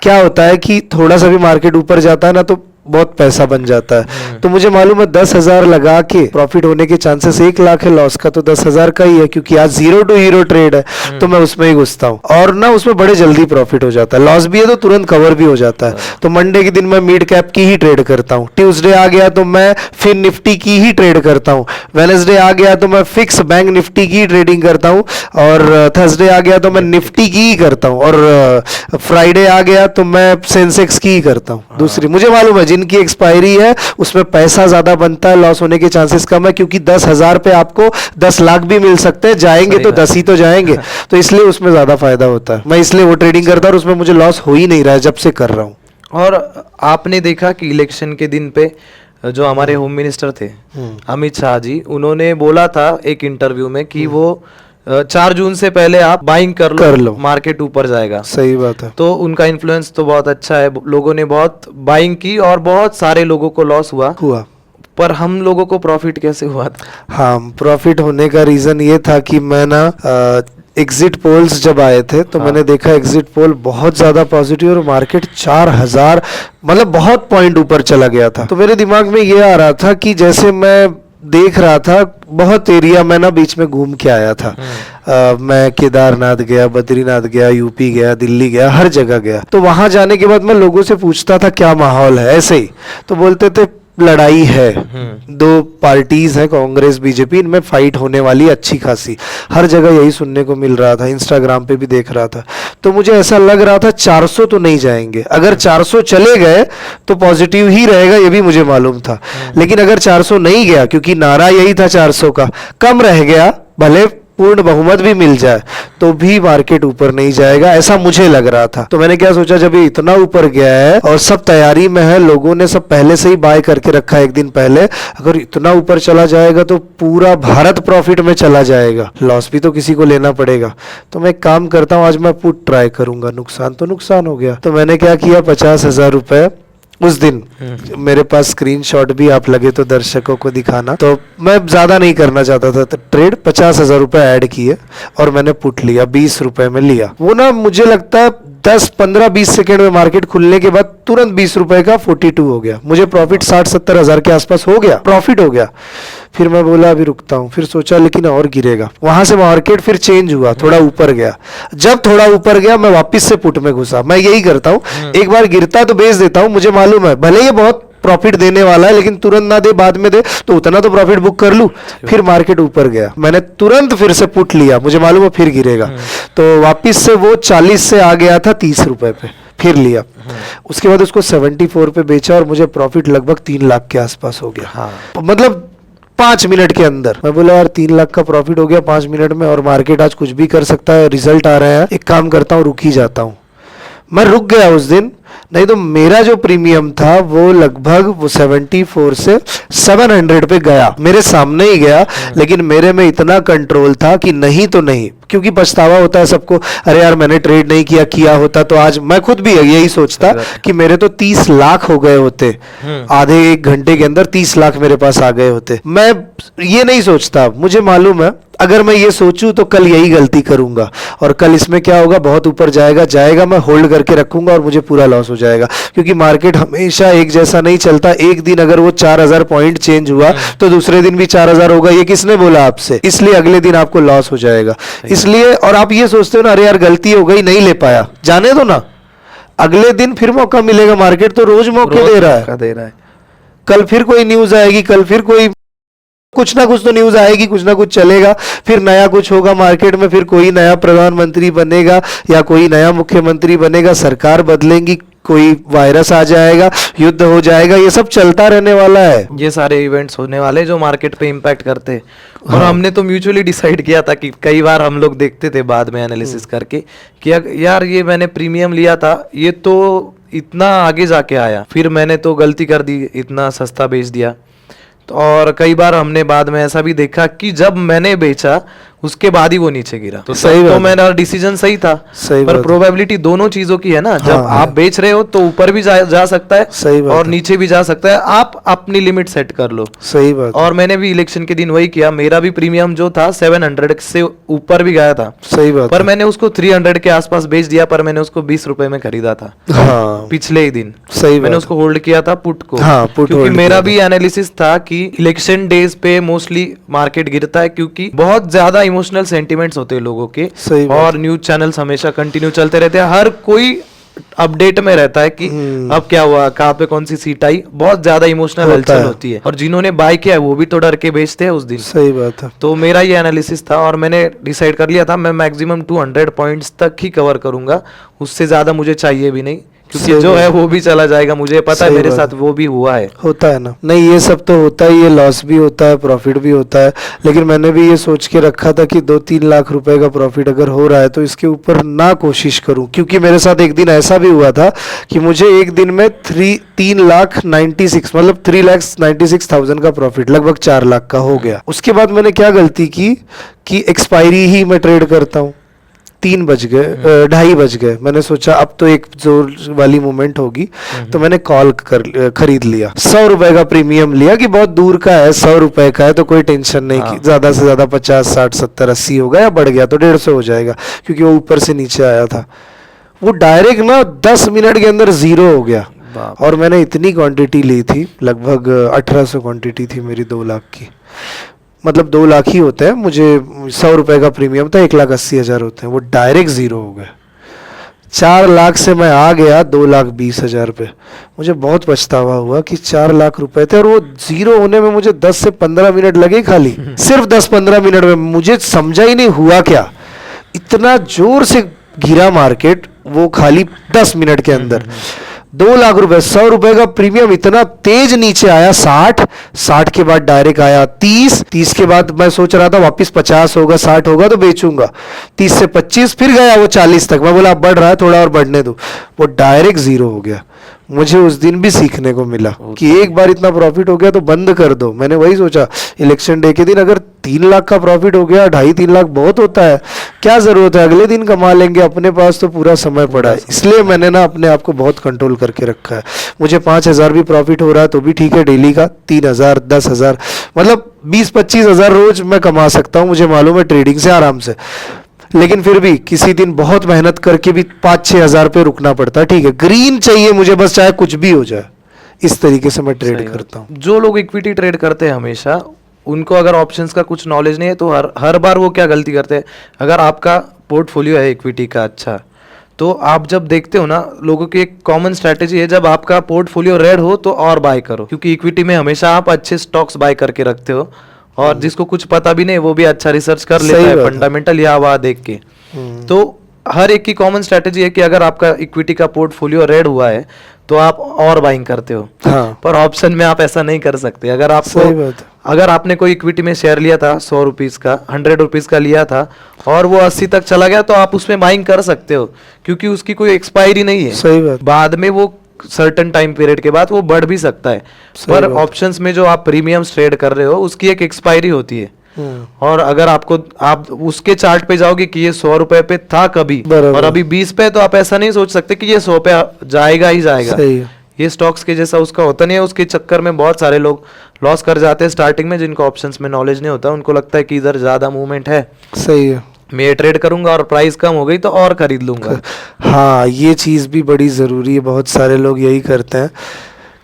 क्या होता है कि थोड़ा सा भी मार्केट ऊपर जाता है ना तो बहुत पैसा बन जाता है। तो मुझे मालूम है 10,000 लगा के प्रॉफिट होने के चांसेस 1 लाख है, लॉस का तो 10,000 का ही है, क्योंकि आज 0 to हीरो ट्रेड है तो मैं उसमें ही घुसता हूँ, और ना उसमें बड़े जल्दी प्रॉफिट हो जाता है। लॉस भी है तो तुरंत कवर भी हो जाता है। तो मंडे के दिन मैं मिड कैप की ही ट्रेड करता हूँ, ट्यूसडे आ गया तो मैं फिर निफ्टी की ही ट्रेड करता हूँ, वेडनेसडे आ गया तो मैं फिक्स बैंक निफ्टी की ही ट्रेडिंग करता हूँ, और थर्सडे आ गया तो मैं निफ्टी की ही करता हूँ, और फ्राइडे आ गया तो मैं सेंसेक्स की ही करता हूँ। दूसरी मुझे मालूम है जिनकी एक्सपायरी है उसमें पैसा ज्यादा बनता है, लॉस होने के चांसेस कम है, क्योंकि 10,000 पे आपको 10 लाख भी मिल सकते हैं, जाएंगे तो 10 ही तो जाएंगे, तो इसलिए उसमें ज्यादा फायदा होता है। मैं इसलिए वो ट्रेडिंग करता हूँ और उसमें मुझे लॉस हो ही नहीं रहा है जब से कर रहा हूँ। और आपने देखा कि इलेक्शन के दिन पे जो हमारे होम मिनिस्टर थे अमित शाह जी, उन्होंने बोला था एक इंटरव्यू में कि वो 4 जून से पहले आप बाइंग कर लो, मार्केट ऊपर जाएगा। सही बात है। तो उनका इन्फ्लुएंस तो बहुत अच्छा है, लोगों ने बहुत बाइंग की और बहुत सारे लोगों को लॉस हुआ। पर हम लोगों को प्रॉफिट कैसे हुआ था? हाँ, प्रॉफिट होने का रीजन ये था कि मैं ना एग्जिट पोल्स जब आए थे तो मैंने देखा एग्जिट पोल बहुत ज्यादा पॉजिटिव और मार्केट 4,000 मतलब बहुत पॉइंट ऊपर चला गया था। तो मेरे दिमाग में ये आ रहा था कि जैसे मैं देख रहा था बहुत एरिया में ना बीच में घूम के आया था। मैं केदारनाथ गया, बद्रीनाथ गया, यूपी गया, दिल्ली गया, हर जगह गया। तो वहां जाने के बाद मैं लोगों से पूछता था क्या माहौल है, ऐसे ही तो बोलते थे लड़ाई है, 2 पार्टीज है कांग्रेस बीजेपी, इनमें फाइट होने वाली अच्छी खासी। हर जगह यही सुनने को मिल रहा था, इंस्टाग्राम पे भी देख रहा था। तो मुझे ऐसा लग रहा था 400 तो नहीं जाएंगे, अगर 400 चले गए तो पॉजिटिव ही रहेगा, ये भी मुझे मालूम था। लेकिन अगर 400 नहीं गया, क्योंकि नारा यही था 400 का, कम रह गया, भले पूर्ण बहुमत भी मिल जाए तो भी मार्केट ऊपर नहीं जाएगा, ऐसा मुझे लग रहा था। तो मैंने क्या सोचा, जब ये इतना ऊपर गया है और सब तैयारी में है, लोगों ने सब पहले से ही बाय करके रखा है एक दिन पहले, अगर इतना ऊपर चला जाएगा तो पूरा भारत प्रॉफिट में चला जाएगा, लॉस भी तो किसी को लेना पड़ेगा। तो मैं एक काम करता हूँ, आज मैं पुट ट्राई करूंगा, नुकसान तो नुकसान हो गया। तो मैंने क्या किया, 50,000 रुपए उस दिन, मेरे पास स्क्रीनशॉट भी आप लगे तो दर्शकों को दिखाना, तो मैं ज्यादा नहीं करना चाहता था तो ट्रेड 50,000 रुपए ऐड किए और मैंने पुट लिया, 20 रुपए में लिया। वो ना मुझे लगता है 10-15-20 सेकेंड में मार्केट खुलने के बाद तुरंत 20 रुपए का 42 हो गया, मुझे प्रॉफिट 60-70 हजार के आसपास हो गया, प्रॉफिट हो गया। फिर मैं बोला अभी रुकता हूँ, फिर सोचा लेकिन और गिरेगा, वहां से मार्केट फिर चेंज हुआ, थोड़ा ऊपर गया। जब थोड़ा ऊपर गया मैं वापस से पुट में घुसा। मैं यही करता हूँ, एक बार गिरता तो बेच देता हूँ, मुझे मालूम है भले ये बहुत प्रॉफिट देने वाला है लेकिन तुरंत ना दे, बाद में दे तो उतना तो प्रॉफिट बुक कर लूं। फिर मार्केट ऊपर गया, मैंने तुरंत फिर से पुट लिया, मुझे मालूम है फिर गिरेगा, तो वापस से वो 40 से आ गया था 30 रुपए पे, फिर लिया। उसके बाद उसको 74 पे बेचा और मुझे प्रॉफिट लगभग 3 लाख के आसपास हो गया, मतलब 5 मिनट के अंदर। मैं बोला यार 3 लाख का प्रॉफिट हो गया 5 मिनट में, और मार्केट आज कुछ भी कर सकता है, रिजल्ट आ रहा है, एक काम करता हूँ रुक ही जाता हूँ। मैं रुक गया उस दिन, नहीं तो मेरा जो प्रीमियम था वो लगभग वो 74 से 700 पे गया, मेरे सामने ही गया। लेकिन मेरे में इतना कंट्रोल था कि नहीं तो नहीं, क्योंकि पछतावा होता है सबको, अरे यार मैंने ट्रेड नहीं किया होता तो आज, मैं खुद भी यही सोचता कि मेरे तो 30 लाख हो गए होते, आधे एक घंटे के अंदर 30 लाख मेरे पास आ गए होते। मैं ये नहीं सोचता, मुझे मालूम है अगर मैं ये सोचूं तो कल यही गलती करूंगा, और कल इसमें क्या होगा, बहुत ऊपर जाएगा, मैं होल्ड करके रखूंगा और मुझे पूरा लॉस हो जाएगा। क्योंकि मार्केट हमेशा एक जैसा नहीं चलता, एक दिन अगर वो 4000 पॉइंट चेंज हुआ तो दूसरे दिन भी 4000 होगा, ये किसने बोला आपसे? इसलिए अगले दिन आपको लॉस हो जाएगा। इसलिए, और आप ये सोचते हो ना, अरे यार गलती हो गई, नहीं ले पाया, जाने दो ना, अगले दिन फिर मौका मिलेगा, मार्केट तो रोज मौके दे रहा है। कल फिर कोई न्यूज आएगी, कल फिर कोई कुछ ना कुछ तो न्यूज आएगी, कुछ ना कुछ चलेगा, फिर नया कुछ होगा मार्केट में, फिर कोई नया प्रधानमंत्री बनेगा या कोई नया मुख्यमंत्री बनेगा, सरकार बदलेंगी, कोई वायरस आ जाएगा, युद्ध हो जाएगा, ये सब चलता रहने वाला है। ये सारे इवेंट्स होने वाले जो मार्केट पे इम्पैक्ट करते हैं। और हमने तो म्यूचुअली डिसाइड किया था कि कई बार हम लोग देखते थे बाद में एनालिसिस करके कि यार ये मैंने प्रीमियम लिया था, ये तो इतना आगे जाके आया, फिर मैंने तो गलती कर दी, इतना सस्ता बेच दिया। और कई बार हमने बाद में ऐसा भी देखा कि जब मैंने बेचा उसके बाद ही वो नीचे गिरा, तो सही तो मेरा डिसीजन सही था। पर प्रोबेबिलिटी दोनों चीजों की है ना, जब आप बेच रहे हो तो ऊपर भी जा सकता है, सही बात, और नीचे भी जा सकता है, आप अपनी लिमिट सेट कर लो। सही बात। और मैंने भी इलेक्शन के दिन वही किया, मेरा भी प्रीमियम जो था 700 से ऊपर भी गया था, सही बात, पर मैंने उसको 300 के आसपास बेच दिया, पर मैंने उसको 20 रुपए में खरीदा था पिछले ही दिन। सही मैंने उसको होल्ड किया था पुट को, पुट, क्योंकि मेरा भी एनालिसिस था कि इलेक्शन डेज पे मोस्टली मार्केट गिरता है, क्योंकि बहुत ज्यादा इमोशनल सेंटिमेंट्स होते हैं लोगों के, और न्यूज चैनल्स हमेशा कंटिन्यू चलते रहते हैं, हर कोई अपडेट में रहता है कि अब क्या हुआ, कहाँ पे कौन सी सीट आई, बहुत ज्यादा इमोशनल हलचल होती है। और जिन्होंने बाय किया है वो भी तो डर के बेचते हैं उस दिन। सही बात है। तो मेरा ये एनालिसिस था और मैंने डिसाइड कर लिया था मैं मैक्सिमम 200 पॉइंट्स तक ही कवर करूंगा, उससे ज्यादा मुझे चाहिए भी नहीं, क्योंकि जो है वो भी चला जाएगा, मुझे पता है, मेरे साथ वो भी हुआ है। होता है ना, नहीं ये सब तो होता ही, ये लॉस भी होता है, प्रॉफिट भी होता है, लेकिन मैंने भी ये सोच के रखा था कि 2-3 लाख रुपए का प्रॉफिट अगर हो रहा है तो इसके ऊपर ना कोशिश करूं, क्योंकि मेरे साथ एक दिन ऐसा भी हुआ था कि मुझे एक दिन में 3,96,000 मतलब 3,96,000 का प्रॉफिट, लगभग 4 लाख का हो गया। उसके बाद मैंने क्या गलती की कि एक्सपायरी ही मैं ट्रेड करता हूँ, 3 बज गए, 2:30 बज गए, मैंने सोचा अब तो एक जोर वाली मूवमेंट होगी, तो मैंने कॉल खरीद लिया, 100 रुपए का प्रीमियम लिया कि बहुत दूर का है, 100 रुपए का है तो कोई टेंशन नहीं की, ज्यादा से ज्यादा 50, 60, 70, 80 होगा, या बढ़ गया तो 150 हो जाएगा, क्योंकि वो ऊपर से नीचे आया था। वो डायरेक्ट ना 10 मिनट के अंदर 0 हो गया, और मैंने इतनी क्वांटिटी ली थी, लगभग 1800 क्वांटिटी थी मेरी 2 लाख की, मतलब 2 लाख ही होते हैं, मुझे 100 रुपए का प्रीमियम था, 1,80,000 होते हैं, वो डायरेक्ट 0 हो गए। 4 लाख से मैं आ गया 2,20,000 पे। मुझे बहुत पछतावा हुआ कि 4 लाख रुपए थे और वो 0 होने में मुझे 10 से 15 मिनट लगे, खाली सिर्फ 10-15 मिनट में। मुझे समझा ही नहीं हुआ क्या, इतना जोर से गिरा मार्केट वो खाली 10 मिनट के अंदर। 2 लाख रुपए, 100 रुपए का प्रीमियम इतना तेज नीचे आया, 60 के बाद डायरेक्ट आया 30 के बाद मैं सोच रहा था वापस 50 होगा, 60 होगा तो बेचूंगा, 30 से 25 फिर गया वो 40 तक, मैं बोला अब बढ़ रहा है थोड़ा और बढ़ने दो, वो डायरेक्ट 0 हो गया। मुझे उस दिन भी सीखने को मिला कि एक बार इतना प्रॉफिट हो गया तो बंद कर दो। मैंने वही सोचा इलेक्शन डे के दिन अगर 3 लाख का प्रॉफिट हो गया, 2.5-3 लाख बहुत होता है, क्या जरूरत है, अगले दिन कमा लेंगे, अपने पास तो पूरा समय पड़ा है। इसलिए मैंने ना अपने आप को बहुत कंट्रोल करके रखा है। मुझे 5,000 भी प्रॉफिट हो रहा है तो भी ठीक है, डेली का 3,000, 10,000, मतलब 20-25 हज़ार रोज मैं कमा सकता हूँ, मुझे मालूम है ट्रेडिंग से आराम से। लेकिन फिर भी किसी दिन बहुत मेहनत करके भी 5-6 हजार पे रुकना पड़ता है। ठीक है, ग्रीन चाहिए मुझे, बस चाहे कुछ भी हो जाए। इस तरीके से मैं सही ट्रेड बात। करता हूँ। जो लोग इक्विटी ट्रेड करते हैं हमेशा, उनको अगर ऑप्शंस का कुछ नॉलेज नहीं है तो हर बार वो क्या गलती करते हैं, अगर आपका पोर्टफोलियो है इक्विटी का अच्छा, तो आप जब देखते हो ना, लोगों की एक कॉमन स्ट्रैटेजी है, जब आपका पोर्टफोलियो रेड हो तो और बाय करो, क्योंकि इक्विटी में हमेशा आप अच्छे स्टॉक्स बाय करके रखते हो, और जिसको कुछ पता भी नहीं वो भी अच्छा रिसर्च कर लेता सही है बात है। फंडामेंटल या वहाँ देख के। तो हर एक की कॉमन स्ट्रैटेजी है कि अगर आपका इक्विटी का पोर्टफोलियो रेड हुआ है तो आप और बाइंग करते हो, हाँ, पर ऑप्शन में आप ऐसा नहीं कर सकते। अगर सही आपको, बात है। अगर आपने कोई इक्विटी में शेयर लिया था 100 रुपीज़ का, 100 रुपीज़ का लिया था और वो 80 तक चला गया, तो आप उसमें बाइंग कर सकते हो, क्योंकि उसकी कोई एक्सपायरी नहीं है। सही बात। बाद में वो सर्टेन टाइम पीरियड के बाद वो बढ़ भी सकता है, सही पर बात। ऑप्शंस में जो आप प्रीमियम्स ट्रेड कर रहे हो उसकी एक एक्सपायरी होती है। और अगर आपको, आप उसके चार्ट पे जाओगे कि ये 100 रुपए पे था कभी बराबर। और अभी 20 पे, तो आप ऐसा नहीं सोच सकते कि ये 100 पे जाएगा ही जाएगा। सही है। ये स्टॉक्स के जैसा उसका होता नहीं है। उसके चक्कर में बहुत सारे लोग लॉस कर जाते हैं स्टार्टिंग में, जिनको ऑप्शंस में नॉलेज नहीं होता। उनको लगता है कि इधर ज्यादा मूवमेंट है, सही है। मैं ये ट्रेड करूंगा और प्राइस कम हो गई तो और खरीद लूंगा। हाँ, ये चीज़ भी बड़ी ज़रूरी है। बहुत सारे लोग यही करते हैं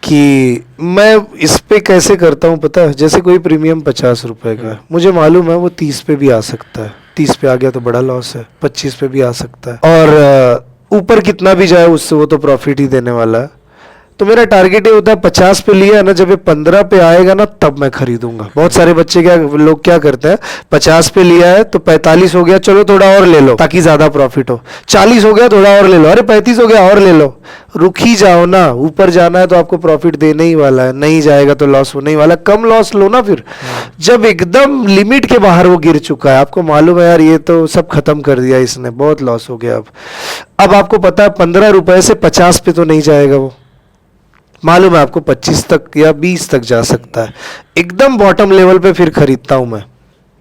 कि मैं इस पे कैसे करता हूँ पता है, जैसे कोई प्रीमियम 50 रुपए का है, मुझे मालूम है वो 30 पे भी आ सकता है, 30 पे आ गया तो बड़ा लॉस है, 25 पे भी आ सकता है, और ऊपर कितना भी जाए उससे वो तो प्रॉफिट ही देने वाला है। तो मेरा टारगेट ये होता है 50 पे लिया है ना, जब ये 15 पे आएगा ना तब मैं खरीदूंगा। बहुत सारे बच्चे लोग क्या करते हैं, 50 पे लिया है तो 45 हो गया, चलो थोड़ा और ले लो ताकि ज्यादा प्रॉफिट हो, 40 हो गया थोड़ा और ले लो, अरे 35 हो गया और ले लो। रुक ही जाओ ना, ऊपर जाना है तो आपको प्रॉफिट देने ही वाला है, नहीं जाएगा तो लॉस होने ही वाला। कम लॉस लो ना फिर, जब एकदम लिमिट के बाहर वो गिर चुका है, आपको मालूम है यार ये तो सब खत्म कर दिया इसने, बहुत लॉस हो गया। अब आपको पता है 15 रुपए से 50 पे तो नहीं जाएगा वो, मालूम है आपको 25 तक या 20 तक जा सकता है। एकदम बॉटम लेवल पे फिर खरीदता हूं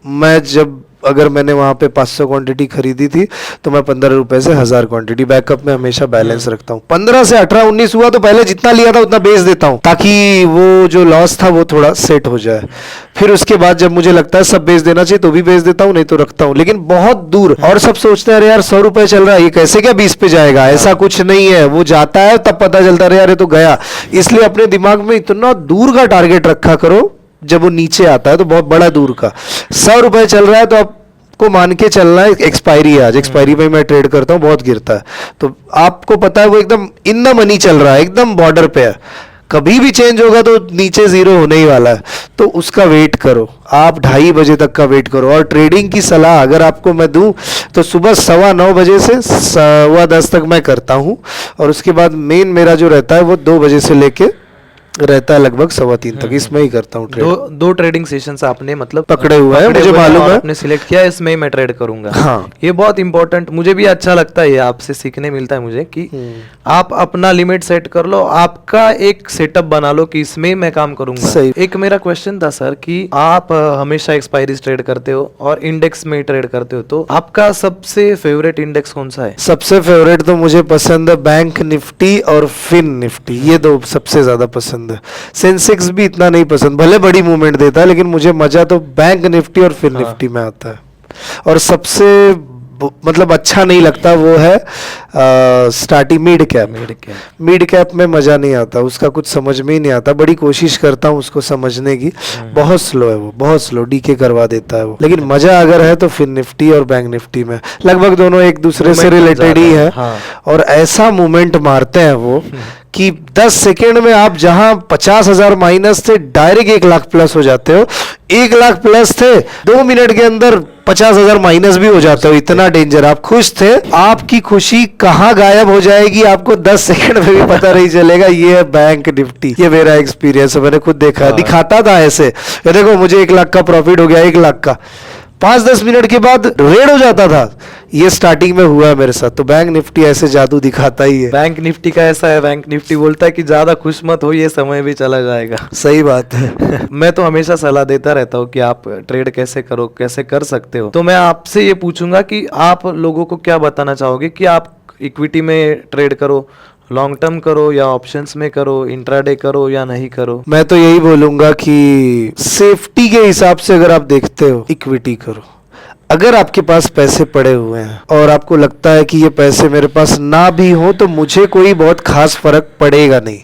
मैं जब, अगर मैंने वहां पे 500 क्वांटिटी खरीदी थी तो मैं 15 रुपए से 1000 क्वांटिटी बैकअप में हमेशा बैलेंस रखता हूँ। 15 से 18 19 हुआ तो पहले जितना लिया था उतना बेच देता हूँ, ताकि वो जो लॉस था वो थोड़ा सेट हो जाए। फिर उसके बाद जब मुझे लगता है सब बेच देना चाहिए तो भी बेच देता हूँ, नहीं तो रखता हूँ, लेकिन बहुत दूर। और सब सोचते हैं अरे यार 100 रुपए चल रहा है, ये कैसे क्या 20 पे जाएगा, ऐसा कुछ नहीं है, वो जाता है तब पता चलता है यार ये तो गया। इसलिए अपने दिमाग में इतना दूर का टारगेट रखा करो, जब वो नीचे आता है तो बहुत बड़ा दूर का। 100 रुपए चल रहा है तो आपको मान के चलना है एक्सपायरी है, आज एक्सपायरी में मैं ट्रेड करता हूँ, बहुत गिरता है, तो आपको पता है वो एकदम इन द मनी चल रहा है, एकदम बॉर्डर पे है, कभी भी चेंज होगा तो नीचे जीरो होने ही वाला है, तो उसका वेट करो। आप 2:30 बजे तक का वेट करो। और ट्रेडिंग की सलाह अगर आपको मैं दूं तो सुबह 9:15 बजे से 10:15 तक मैं करता हूं, और उसके बाद मेन मेरा जो रहता है वो 2 बजे से लेके रहता है लगभग 3:15 तक, इसमें ही करता हूँ ट्रेड। दो ट्रेडिंग सेशंस आपने मतलब पकड़े हुए हैं, मुझे मालूम है, आपने सिलेक्ट किया, इसमें ही मैं ट्रेड करूंगा। हाँ। ये बहुत इंपॉर्टेंट, मुझे भी अच्छा लगता है, ये आपसे सीखने मिलता है मुझे कि आप अपना लिमिट सेट कर लो, आपका एक सेटअप बना लो कि इसमें मैं काम करूंगा। सही। एक मेरा क्वेश्चन था सर कि आप हमेशा एक्सपायरीज ट्रेड करते हो और इंडेक्स में ट्रेड करते हो, तो आपका सबसे फेवरेट इंडेक्स कौन सा है? सबसे फेवरेट तो मुझे पसंद है बैंक निफ्टी और फिन निफ्टी, ये दो सबसे ज्यादा पसंद है। सेंसेक्स भी इतना नहीं पसंद, भले बड़ी मूवमेंट देता है, लेकिन मुझे मजा तो बैंक निफ्टी और फिन निफ्टी में आता है। और सबसे मतलब अच्छा नहीं लगता वो है स्टार्टिंग मिड कैप में मजा नहीं आता, उसका कुछ समझ में ही नहीं आता। बड़ी कोशिश करता हूँ उसको समझने की, बहुत स्लो है वो, बहुत स्लो, डीके करवा देता है वो। लेकिन मजा अगर है तो फिन निफ्टी और बैंक निफ्टी में, लगभग दोनों एक दूसरे से रिलेटेड ही है। हाँ। और ऐसा मूवमेंट मारते हैं वो कि 10 सेकेंड में आप जहां 50,000 माइनस थे डायरेक्ट 1 लाख प्लस हो जाते हो, 1 लाख प्लस थे 2 मिनट के अंदर 50,000 माइनस भी हो जाते हो, इतना डेंजर। आप खुश थे, आपकी खुशी कहां गायब हो जाएगी आपको 10 सेकंड में भी पता नहीं चलेगा। ये है बैंक निफ्टी, ये मेरा एक्सपीरियंस है, मैंने खुद देखा है, दिखाता था ऐसे, ये देखो मुझे 1 लाख का प्रॉफिट हो गया, 1 लाख का 5-10 मिनट के बाद रेड हो जाता था। ये स्टार्टिंग में हुआ है मेरे साथ। तो बैंक निफ्टी ऐसे जादू दिखाता ही है। बैंक निफ्टी का ऐसा है, बैंक निफ्टी बोलता है कि ज्यादा खुश मत हो, ये समय भी चला जाएगा। सही बात है। मैं तो हमेशा सलाह देता रहता हूँ कि आप ट्रेड कैसे करो, कैसे कर सकते हो। तो मैं आपसे ये पूछूंगा कि आप लोगों को क्या बताना चाहोगे कि आप इक्विटी में ट्रेड करो, लॉन्ग टर्म करो या ऑप्शंस में करो, इंट्राडे करो या नहीं करो? मैं तो यही बोलूंगा कि सेफ्टी के हिसाब से अगर आप देखते हो इक्विटी करो, अगर आपके पास पैसे पड़े हुए हैं और आपको लगता है कि ये पैसे मेरे पास ना भी हो तो मुझे कोई बहुत खास फर्क पड़ेगा नहीं,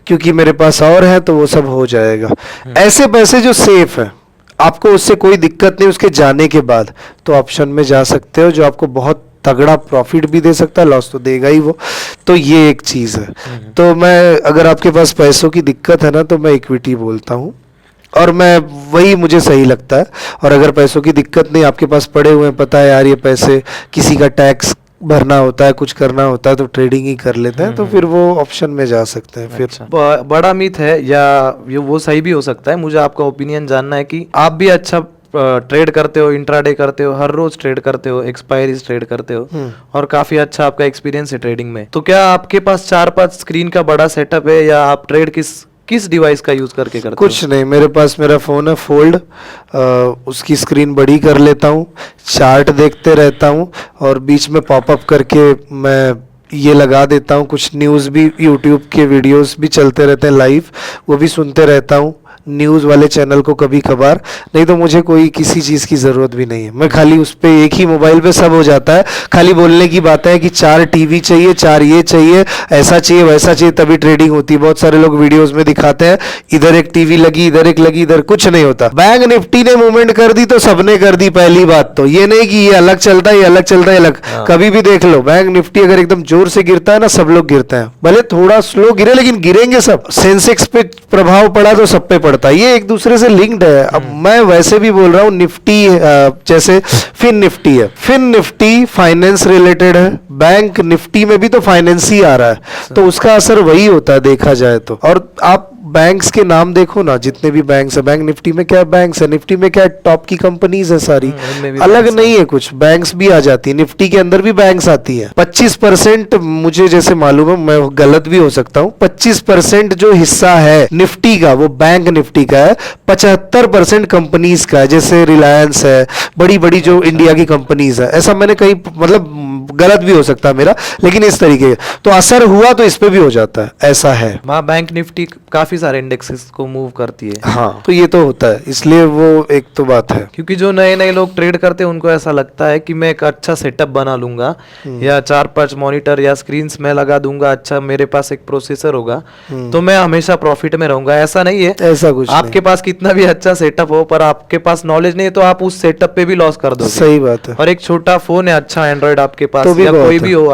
क्योंकि मेरे पास और है तो वो सब हो जाएगा, ऐसे पैसे जो सेफ हैं, आपको उससे कोई दिक्कत नहीं उसके जाने के बाद, तो ऑप्शन में जा सकते हो जो आपको बहुत तगड़ा प्रॉफिट भी दे सकता है, लॉस तो देगा ही वो। तो ये एक चीज़ है। तो मैं, अगर आपके पास पैसों की दिक्कत है ना, तो मैं इक्विटी बोलता हूँ, और मैं वही मुझे सही लगता है। और अगर पैसों की दिक्कत नहीं, आपके पास पड़े हुए हैं, पता है यार ये पैसे किसी का टैक्स भरना होता है, कुछ करना होता है, तो ट्रेडिंग ही कर लेते हैं, तो फिर वो ऑप्शन में जा सकते हैं। फिर अच्छा। बड़ा मिथ है या ये वो सही भी हो सकता है, मुझे आपका ओपिनियन जानना है कि आप भी अच्छा ट्रेड करते हो, इंट्राडे करते हो, हर रोज ट्रेड करते हो, एक्सपायरीज ट्रेड करते हो, और काफी अच्छा आपका एक्सपीरियंस है ट्रेडिंग में, तो क्या आपके पास 4-5 स्क्रीन का बड़ा सेटअप है या आप ट्रेड किस डिवाइस का यूज करके करते कुछ नहीं, मेरे पास मेरा फ़ोन है फोल्ड, उसकी स्क्रीन बड़ी कर लेता हूँ, चार्ट देखते रहता हूँ, और बीच में पॉपअप करके मैं ये लगा देता हूँ, कुछ न्यूज़ भी, यूट्यूब के वीडियोस भी चलते रहते हैं लाइव, वो भी सुनते रहता हूँ, न्यूज़ वाले चैनल को कभी कभार, नहीं तो मुझे कोई किसी चीज़ की ज़रूरत भी नहीं है। मैं खाली उस पर, एक ही मोबाइल पे सब हो जाता है, खाली बोलने की बात है कि 4 टीवी चाहिए, 4 ये चाहिए, ऐसा चाहिए वैसा चाहिए, तभी ट्रेडिंग होती है। बहुत सारे लोग वीडियोस में दिखाते हैं इधर एक टीवी लगी, इधर एक लगी, इधर कुछ नहीं होता। बैंक निफ्टी ने मूवमेंट कर दी तो सबने कर दी, पहली बात तो ये नहीं कि ये अलग चलता है, ये अलग चलता है, अलग। कभी भी देख लो, बैंक निफ्टी अगर एकदम जोर से गिरता है ना, सब लोग गिरते हैं, भले थोड़ा स्लो गिरे लेकिन गिरेंगे सब। सेंसेक्स पे प्रभाव पड़ा तो सब पे पड़ता है, ये एक दूसरे से लिंक्ड है। अब मैं वैसे भी बोल रहा हूँ, निफ्टी जैसे फिन निफ्टी है, फिन निफ्टी फाइनेंस रिलेटेड है, बैंक निफ्टी में भी तो फाइनेंस ही आ रहा है, तो उसका असर वही होता है देखा जाए तो। और आप बैंक्स के नाम देखो ना, जितने भी बैंक्स है, बैंक निफ्टी में क्या बैंक्स है, निफ्टी में क्या टॉप की कंपनीज है सारी, अलग नहीं है कुछ, बैंक्स भी आ जाती है, निफ्टी के अंदर भी बैंक्स आती है। 25% मुझे जैसे मालूम है, मैं गलत भी हो सकता हूँ, 25% जो हिस्सा है निफ्टी का वो बैंक निफ्टी का है, 75% कंपनीज का है, जैसे रिलायंस है, बड़ी बड़ी जो इंडिया की कंपनीज है। ऐसा मैंने कहीं, मतलब गलत भी हो सकता है मेरा, लेकिन इस तरीके तो असर हुआ तो इस पे भी हो जाता है, ऐसा है। वहाँ बैंक निफ्टी काफी सारे इंडेक्सेस को मूव करती है। हाँ, तो ये तो होता है, इसलिए वो एक तो बात है। क्योंकि जो नए नए लोग ट्रेड करते हैं उनको ऐसा लगता है कि मैं एक अच्छा सेटअप बना लूंगा, या 4-5 मॉनिटर या स्क्रीन्स में लगा दूंगा, अच्छा मेरे पास एक प्रोसेसर होगा तो मैं हमेशा प्रॉफिट में रहूंगा। ऐसा नहीं है, ऐसा कुछ आपके पास कितना भी अच्छा सेटअप हो, पर आपके पास नॉलेज नहीं है तो आप उस सेटअप पे भी लॉस कर दोगे। सही बात है। और एक छोटा फोन है, अच्छा एंड्रॉइड आपके पास, तो भी या बहुत कोई है। भी हो,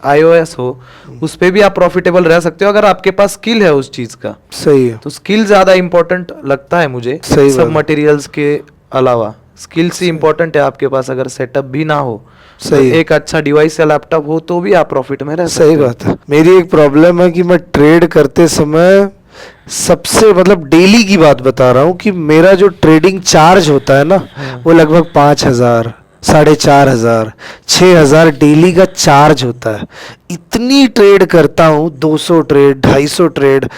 iOS हो, उस पे भी आप प्रॉफिटेबल रह सकते हो अगर आपके पास स्किल है उस चीज का। सही है। तो स्किल ज्यादा इंपॉर्टेंट लगता है मुझे, सही सब बात। मटेरियल्स के अलावा स्किल्स ही इंपॉर्टेंट है। आपके पास अगर सेटअप भी ना हो, सही तो एक अच्छा डिवाइस या लैपटॉप हो तो भी आप प्रॉफिट में रह सकते सही हो। बात है। मेरी एक प्रॉब्लम है कि मैं ट्रेड करते समय सबसे, मतलब डेली की बात बता रहा हूँ, कि मेरा जो ट्रेडिंग चार्ज होता है ना, वो लगभग 5,000, 4,500, 6,000 डेली का चार्ज होता है। इतनी ट्रेड करता हूँ, 200 ट्रेड, 250 ट्रेड,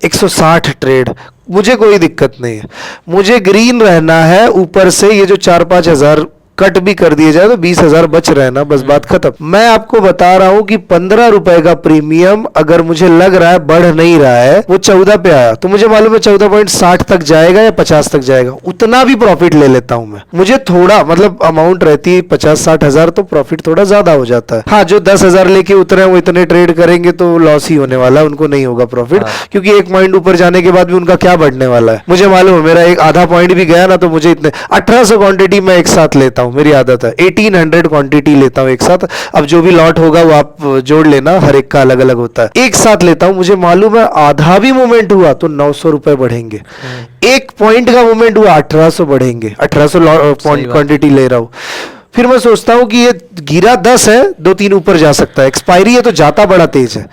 160 ट्रेड, मुझे कोई दिक्कत नहीं है। मुझे ग्रीन रहना है, ऊपर से ये जो 4-5 हजार कट भी कर दिए जाए तो 20,000 बच रहे ना, बस बात खत्म। मैं आपको बता रहा हूं कि 15 रुपए का प्रीमियम अगर मुझे लग रहा है बढ़ नहीं रहा है, वो 14 पे आया तो मुझे मालूम है 14.60 तक जाएगा या 50 तक जाएगा, उतना भी प्रॉफिट ले लेता हूं मैं। मुझे थोड़ा, मतलब अमाउंट रहती है 50-60 हजार, तो प्रॉफिट थोड़ा ज्यादा हो जाता है। हाँ, जो 10,000 लेके उतरे वो इतने ट्रेड करेंगे तो लॉस ही होने वाला है, उनको नहीं होगा प्रॉफिट, क्योंकि एक पॉइंट ऊपर जाने के बाद भी उनका क्या बढ़ने वाला है। मुझे मालूम है, मेरा एक आधा पॉइंट भी गया ना तो मुझे इतने 1800 क्वांटिटी मैं एक साथ लेता हूं, मेरी आदत है। 1800 क्वांटिटी लेता हूं एक साथ। अब जो भी लॉट होगा वो आप जोड़ लेना, हर एक का अलग अलग होता है। एक साथ लेता हूं, मुझे मालूम है आधा भी मूवमेंट हुआ तो 900 रुपए बढ़ेंगे, एक पॉइंट का मूवमेंट हुआ 1800 बढ़ेंगे, 1800 क्वांटिटी ले रहा हूं। फिर मैं सोचता हूं कि ये गिरा 10 है, 2-3 ऊपर जा सकता है, एक्सपायरी है तो जाता बड़ा तेज है।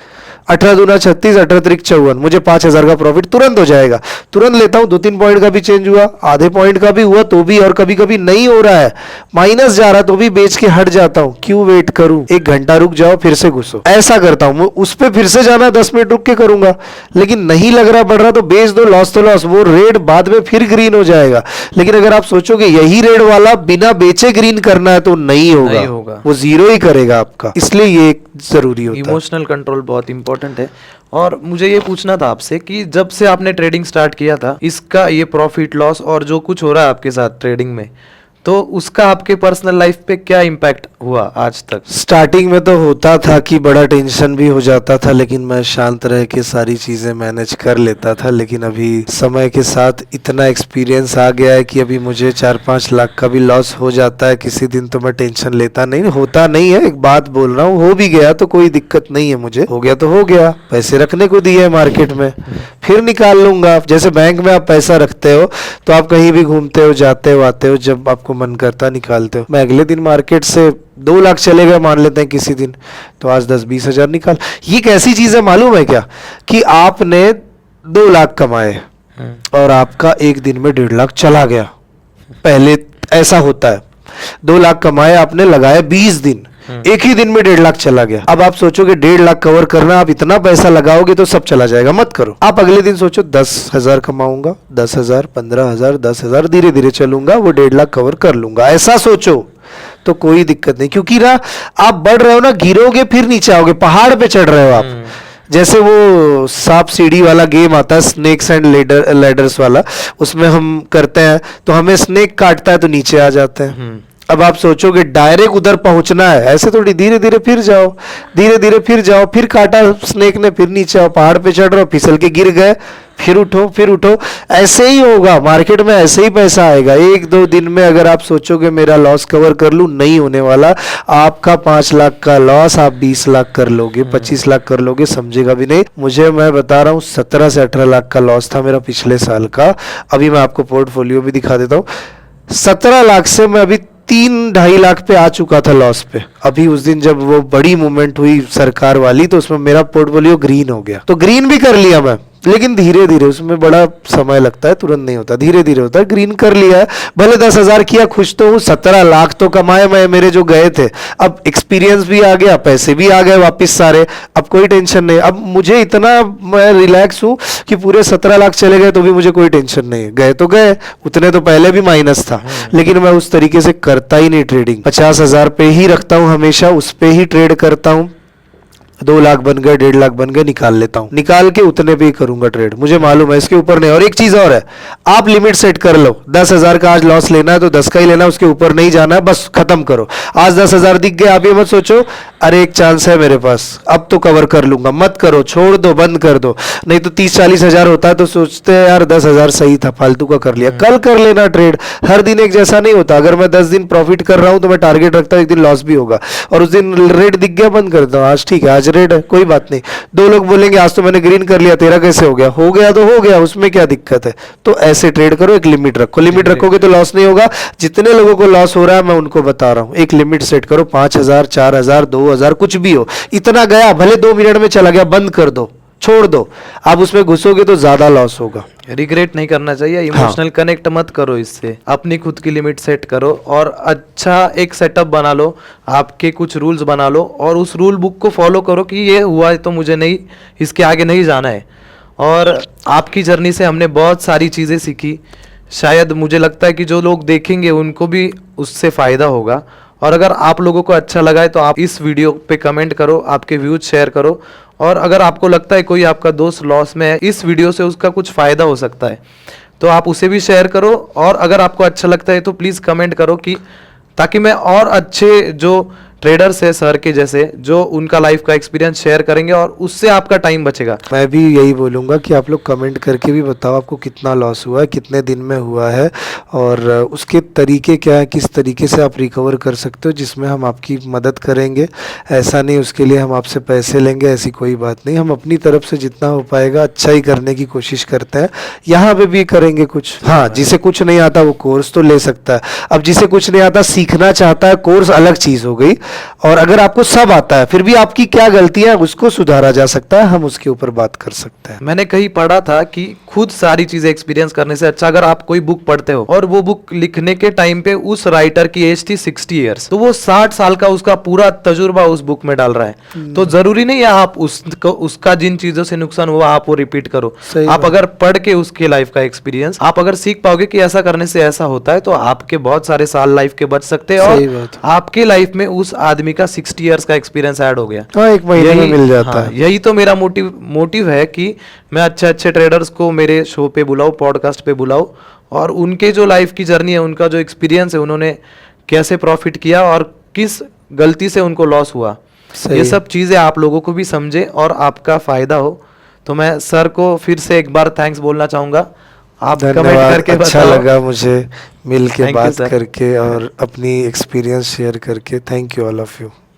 18 दूना 36, 18 त्रिक 54, मुझे 5,000 का प्रॉफिट तुरंत हो जाएगा। तुरंत लेता हूं, 2-3 पॉइंट का भी चेंज हुआ, आधे पॉइंट का भी हुआ तो भी, और कभी कभी नहीं हो रहा है, माइनस जा रहा तो भी बेच के हट जाता हूं। क्यों वेट करूं, 1 घंटा रुक जाओ फिर से घुसो, ऐसा करता हूं। उस पर फिर से जाना 10 मिनट रुक के करूंगा, लेकिन नहीं लग रहा बढ़ रहा तो बेच दो, लॉस तो लॉस, वो रेड बाद में फिर ग्रीन हो जाएगा। लेकिन अगर आप सोचोगे यही रेड वाला बिना बेचे ग्रीन करना है तो नहीं होगा, वो जीरो ही करेगा आपका। इसलिए ये जरूरी होता है। इमोशनल कंट्रोल बहुत इंपॉर्टेंट है। और मुझे ये पूछना था आपसे कि जब से आपने ट्रेडिंग स्टार्ट किया था, इसका ये प्रॉफिट लॉस और जो कुछ हो रहा है आपके साथ ट्रेडिंग में, तो उसका आपके पर्सनल लाइफ पे क्या इम्पैक्ट हुआ आज तक? स्टार्टिंग में तो होता था कि बड़ा टेंशन भी हो जाता था, लेकिन मैं शांत रह के सारी चीज़ें मैनेज कर लेता था। लेकिन अभी समय के साथ इतना एक्सपीरियंस आ गया है कि अभी मुझे 4-5 लाख का भी लॉस हो जाता है किसी दिन, तो मैं टेंशन लेता नहीं, होता नहीं है। एक बात बोल रहा हूँ, हो भी गया तो कोई दिक्कत नहीं है मुझे, हो गया तो हो गया, पैसे रखने को दिए है मार्केट में, फिर निकाल लूंगा। जैसे बैंक में आप पैसा रखते हो तो आप कहीं भी घूमते हो, जाते हो, आते हो, जब आपको मन करता निकालते हो। मैं अगले दिन मार्केट से 2 लाख चले गए मान लेते हैं किसी दिन, तो आज 10-20 हजार निकाल। ये कैसी चीज है मालूम है क्या, कि आपने 2 लाख कमाए और आपका एक दिन में 1.5 लाख चला गया। पहले ऐसा होता है, 2 लाख कमाए आपने, लगाए 20 दिन, एक ही दिन में 1.5 लाख चला गया। अब आप सोचोगे 1.5 लाख कवर करना, आप इतना पैसा लगाओगे तो सब चला जाएगा, मत करो। आप अगले दिन सोचो 10,000 कमाऊंगा, 10,000, 15,000, 10,000, धीरे धीरे चलूंगा, वो 1.5 लाख कवर कर लूंगा। ऐसा सोचो तो कोई दिक्कत नहीं, क्योंकि ना आप बढ़ रहे हो ना, गिरोगे फिर नीचे आओगे, पहाड़ पे चढ़ रहे हो आप। जैसे वो सांप सीढ़ी वाला गेम आता है, स्नेक्स एंड लैडर्स वाला, उसमें हम करते हैं तो हमें स्नेक काटता है तो नीचे आ जाते हैं। अब आप सोचोगे डायरेक्ट उधर पहुंचना है, ऐसे थोड़ी, धीरे धीरे फिर जाओ, धीरे धीरे फिर जाओ, फिर काटा स्नेक ने, फिर नीचे आओ, पहाड़ पे चढ़ रहे हो, फिसल के गिर गए, फिर उठो, फिर उठो। ऐसे ही होगा मार्केट में, ऐसे ही पैसा आएगा। 1-2 दिन में अगर आप सोचोगे मेरा लॉस कवर कर लूं, नहीं होने वाला। आपका 5 लाख का लॉस आप 20 लाख कर लोगे, 25 लाख कर लोगे, समझेगा भी नहीं। मुझे, मैं बता रहा हूँ, 17 से 18 लाख का लॉस था मेरा पिछले साल का। अभी मैं आपको पोर्टफोलियो भी दिखा देता हूँ। 17 लाख से मैं अभी 3-2.5 लाख पे आ चुका था लॉस पे। अभी उस दिन जब वो बड़ी मूवमेंट हुई सरकार वाली, तो उसमें मेरा पोर्टफोलियो ग्रीन हो गया, तो ग्रीन भी कर लिया मैं, लेकिन धीरे धीरे, उसमें बड़ा समय लगता है, तुरंत नहीं होता, धीरे धीरे होता है। ग्रीन कर लिया है, भले 10,000 किया, खुश तो हूँ। 17 लाख तो कमाए मैं, मेरे जो गए थे। अब एक्सपीरियंस भी आ गया, पैसे भी आ गए वापस सारे, अब कोई टेंशन नहीं। अब मुझे इतना, मैं रिलैक्स हूँ कि पूरे 17 लाख चले गए तो भी मुझे कोई टेंशन नहीं। गए तो गए, उतने तो पहले भी माइनस था, लेकिन मैं उस तरीके से करता ही नहीं ट्रेडिंग। 50,000 पे ही रखता हूँ हमेशा, उस पे ही ट्रेड करता हूँ। 2 लाख बन गए, 1.5 लाख बन गए, निकाल लेता हूं, निकाल के उतने पे ही करूंगा ट्रेड, मुझे मालूम है, इसके ऊपर नहीं। और एक चीज और है, आप लिमिट सेट कर लो, 10,000 का आज लॉस लेना है तो 10 का ही लेना है, उसके ऊपर नहीं जाना है, बस खत्म करो। आज 10,000 दिख गए, आप ये मत सोचो अरे एक चांस है मेरे पास, अब तो कवर कर लूंगा, मत करो, छोड़ दो, बंद कर दो। नहीं तो 30-40 हजार होता है तो सोचते हैं यार 10,000 सही था, फालतू का कर लिया। कल कर लेना ट्रेड, हर दिन एक जैसा नहीं होता। अगर मैं 10 दिन प्रॉफिट कर रहा हूं तो मैं टारगेट रखता हूं एक दिन लॉस भी होगा, और उस दिन रेड दिख गया, बंद करता हूं। आज ठीक है, आज रेड है, कोई बात नहीं। 2 लोग बोलेंगे आज तो मैंने ग्रीन कर लिया, तेरा कैसे हो गया? हो गया तो हो गया, उसमें क्या दिक्कत है? तो ऐसे ट्रेड करो, एक लिमिट रखो, लिमिट रखोगे तो लॉस नहीं होगा। जितने लोगों को लॉस हो रहा है मैं उनको बता रहा हूं, एक लिमिट सेट करो, 5,000, 4,000, 2,000, कुछ भी हो। इतना गया, भले 2 मिनट में चला गया, बंद कर दो, छोड़ दो। आप उसमें घुसोगे तो ज्यादा लॉस होगा। रिग्रेट नहीं करना चाहिए, इमोशनल कनेक्ट मत करो इससे, अपनी खुद की लिमिट सेट करो और अच्छा एक सेटअप बना लो, आपके कुछ रूल्स बना लो और उस रूल बुक को फॉलो करो कि ये हुआ है तो मुझे नहीं, इसके आगे नहीं जाना है। और आपकी जर्नी से हमने बहुत सारी चीज़ें सीखी, शायद मुझे लगता है कि जो लोग देखेंगे उनको भी उससे फ़ायदा होगा। और अगर आप लोगों को अच्छा लगा है तो आप इस वीडियो पे कमेंट करो, आपके व्यूज शेयर करो, और अगर आपको लगता है कोई आपका दोस्त लॉस में है, इस वीडियो से उसका कुछ फ़ायदा हो सकता है तो आप उसे भी शेयर करो। और अगर आपको अच्छा लगता है तो प्लीज़ कमेंट करो, कि ताकि मैं और अच्छे जो ट्रेडर्स है सर के जैसे, जो उनका लाइफ का एक्सपीरियंस शेयर करेंगे और उससे आपका टाइम बचेगा। मैं भी यही बोलूँगा कि आप लोग कमेंट करके भी बताओ आपको कितना लॉस हुआ है, कितने दिन में हुआ है, और उसके तरीके क्या है, किस तरीके से आप रिकवर कर सकते हो, जिसमें हम आपकी मदद करेंगे। ऐसा नहीं उसके लिए हम आपसे पैसे लेंगे, ऐसी कोई बात नहीं। हम अपनी तरफ से जितना हो पाएगा अच्छा ही करने की कोशिश करते हैं। यहाँ पे भी करेंगे कुछ, हाँ, जिसे कुछ नहीं आता वो कोर्स तो ले सकता है। अब जिसे कुछ नहीं आता सीखना चाहता है, कोर्स अलग चीज़ हो गई। और अगर आपको सब आता है फिर भी आपकी क्या गलतियां, उसको सुधारा जा सकता है, हम उसके ऊपर बात कर सकते हैं। मैंने कहीं पढ़ा था कि खुद सारी चीजें एक्सपीरियंस करने से अच्छा, अगर आप कोई बुक पढ़ते हो और वो बुक लिखने के टाइम पे उस राइटर की एज थी 60 ईयर्स, तो वो 60 साल का उसका पूरा तजुर्बा उस बुक में डाल रहा है। तो जरूरी नहीं है आप उसका जिन चीजों से नुकसान हुआ आप वो रिपीट करो। आप अगर पढ़ के उसके लाइफ का एक्सपीरियंस आप अगर सीख पाओगे कि ऐसा करने से ऐसा होता है, तो आपके बहुत सारे साल लाइफ के बच सकते हैं और आपके लाइफ में उस आदमी का 60 इयर्स का एक्सपीरियंस ऐड हो गया। हाँ, 1 महीने में मिल जाता है। यही तो मेरा मोटिव है कि मैं अच्छे ट्रेडर्स को मेरे शो पे बुलाओ, पॉडकास्ट पे बुलाओ, और उनके जो लाइफ की जर्नी है, उनका जो एक्सपीरियंस है, उन्होंने कैसे प्रॉफिट किया और किस गलती से उनको लॉस हुआ, सही ये है। सब चीज़ें आप लोगों को भी समझे और आपका फ़ायदा हो। तो मैं सर को फिर से एक बार थैंक्स बोलना चाहूँगा। आप कमेंट धन्यवाद, करके अच्छा बताओ। लगा मुझे मिल के Thank you, बात sir. करके और अपनी एक्सपीरियंस शेयर करके। Thank you all of you.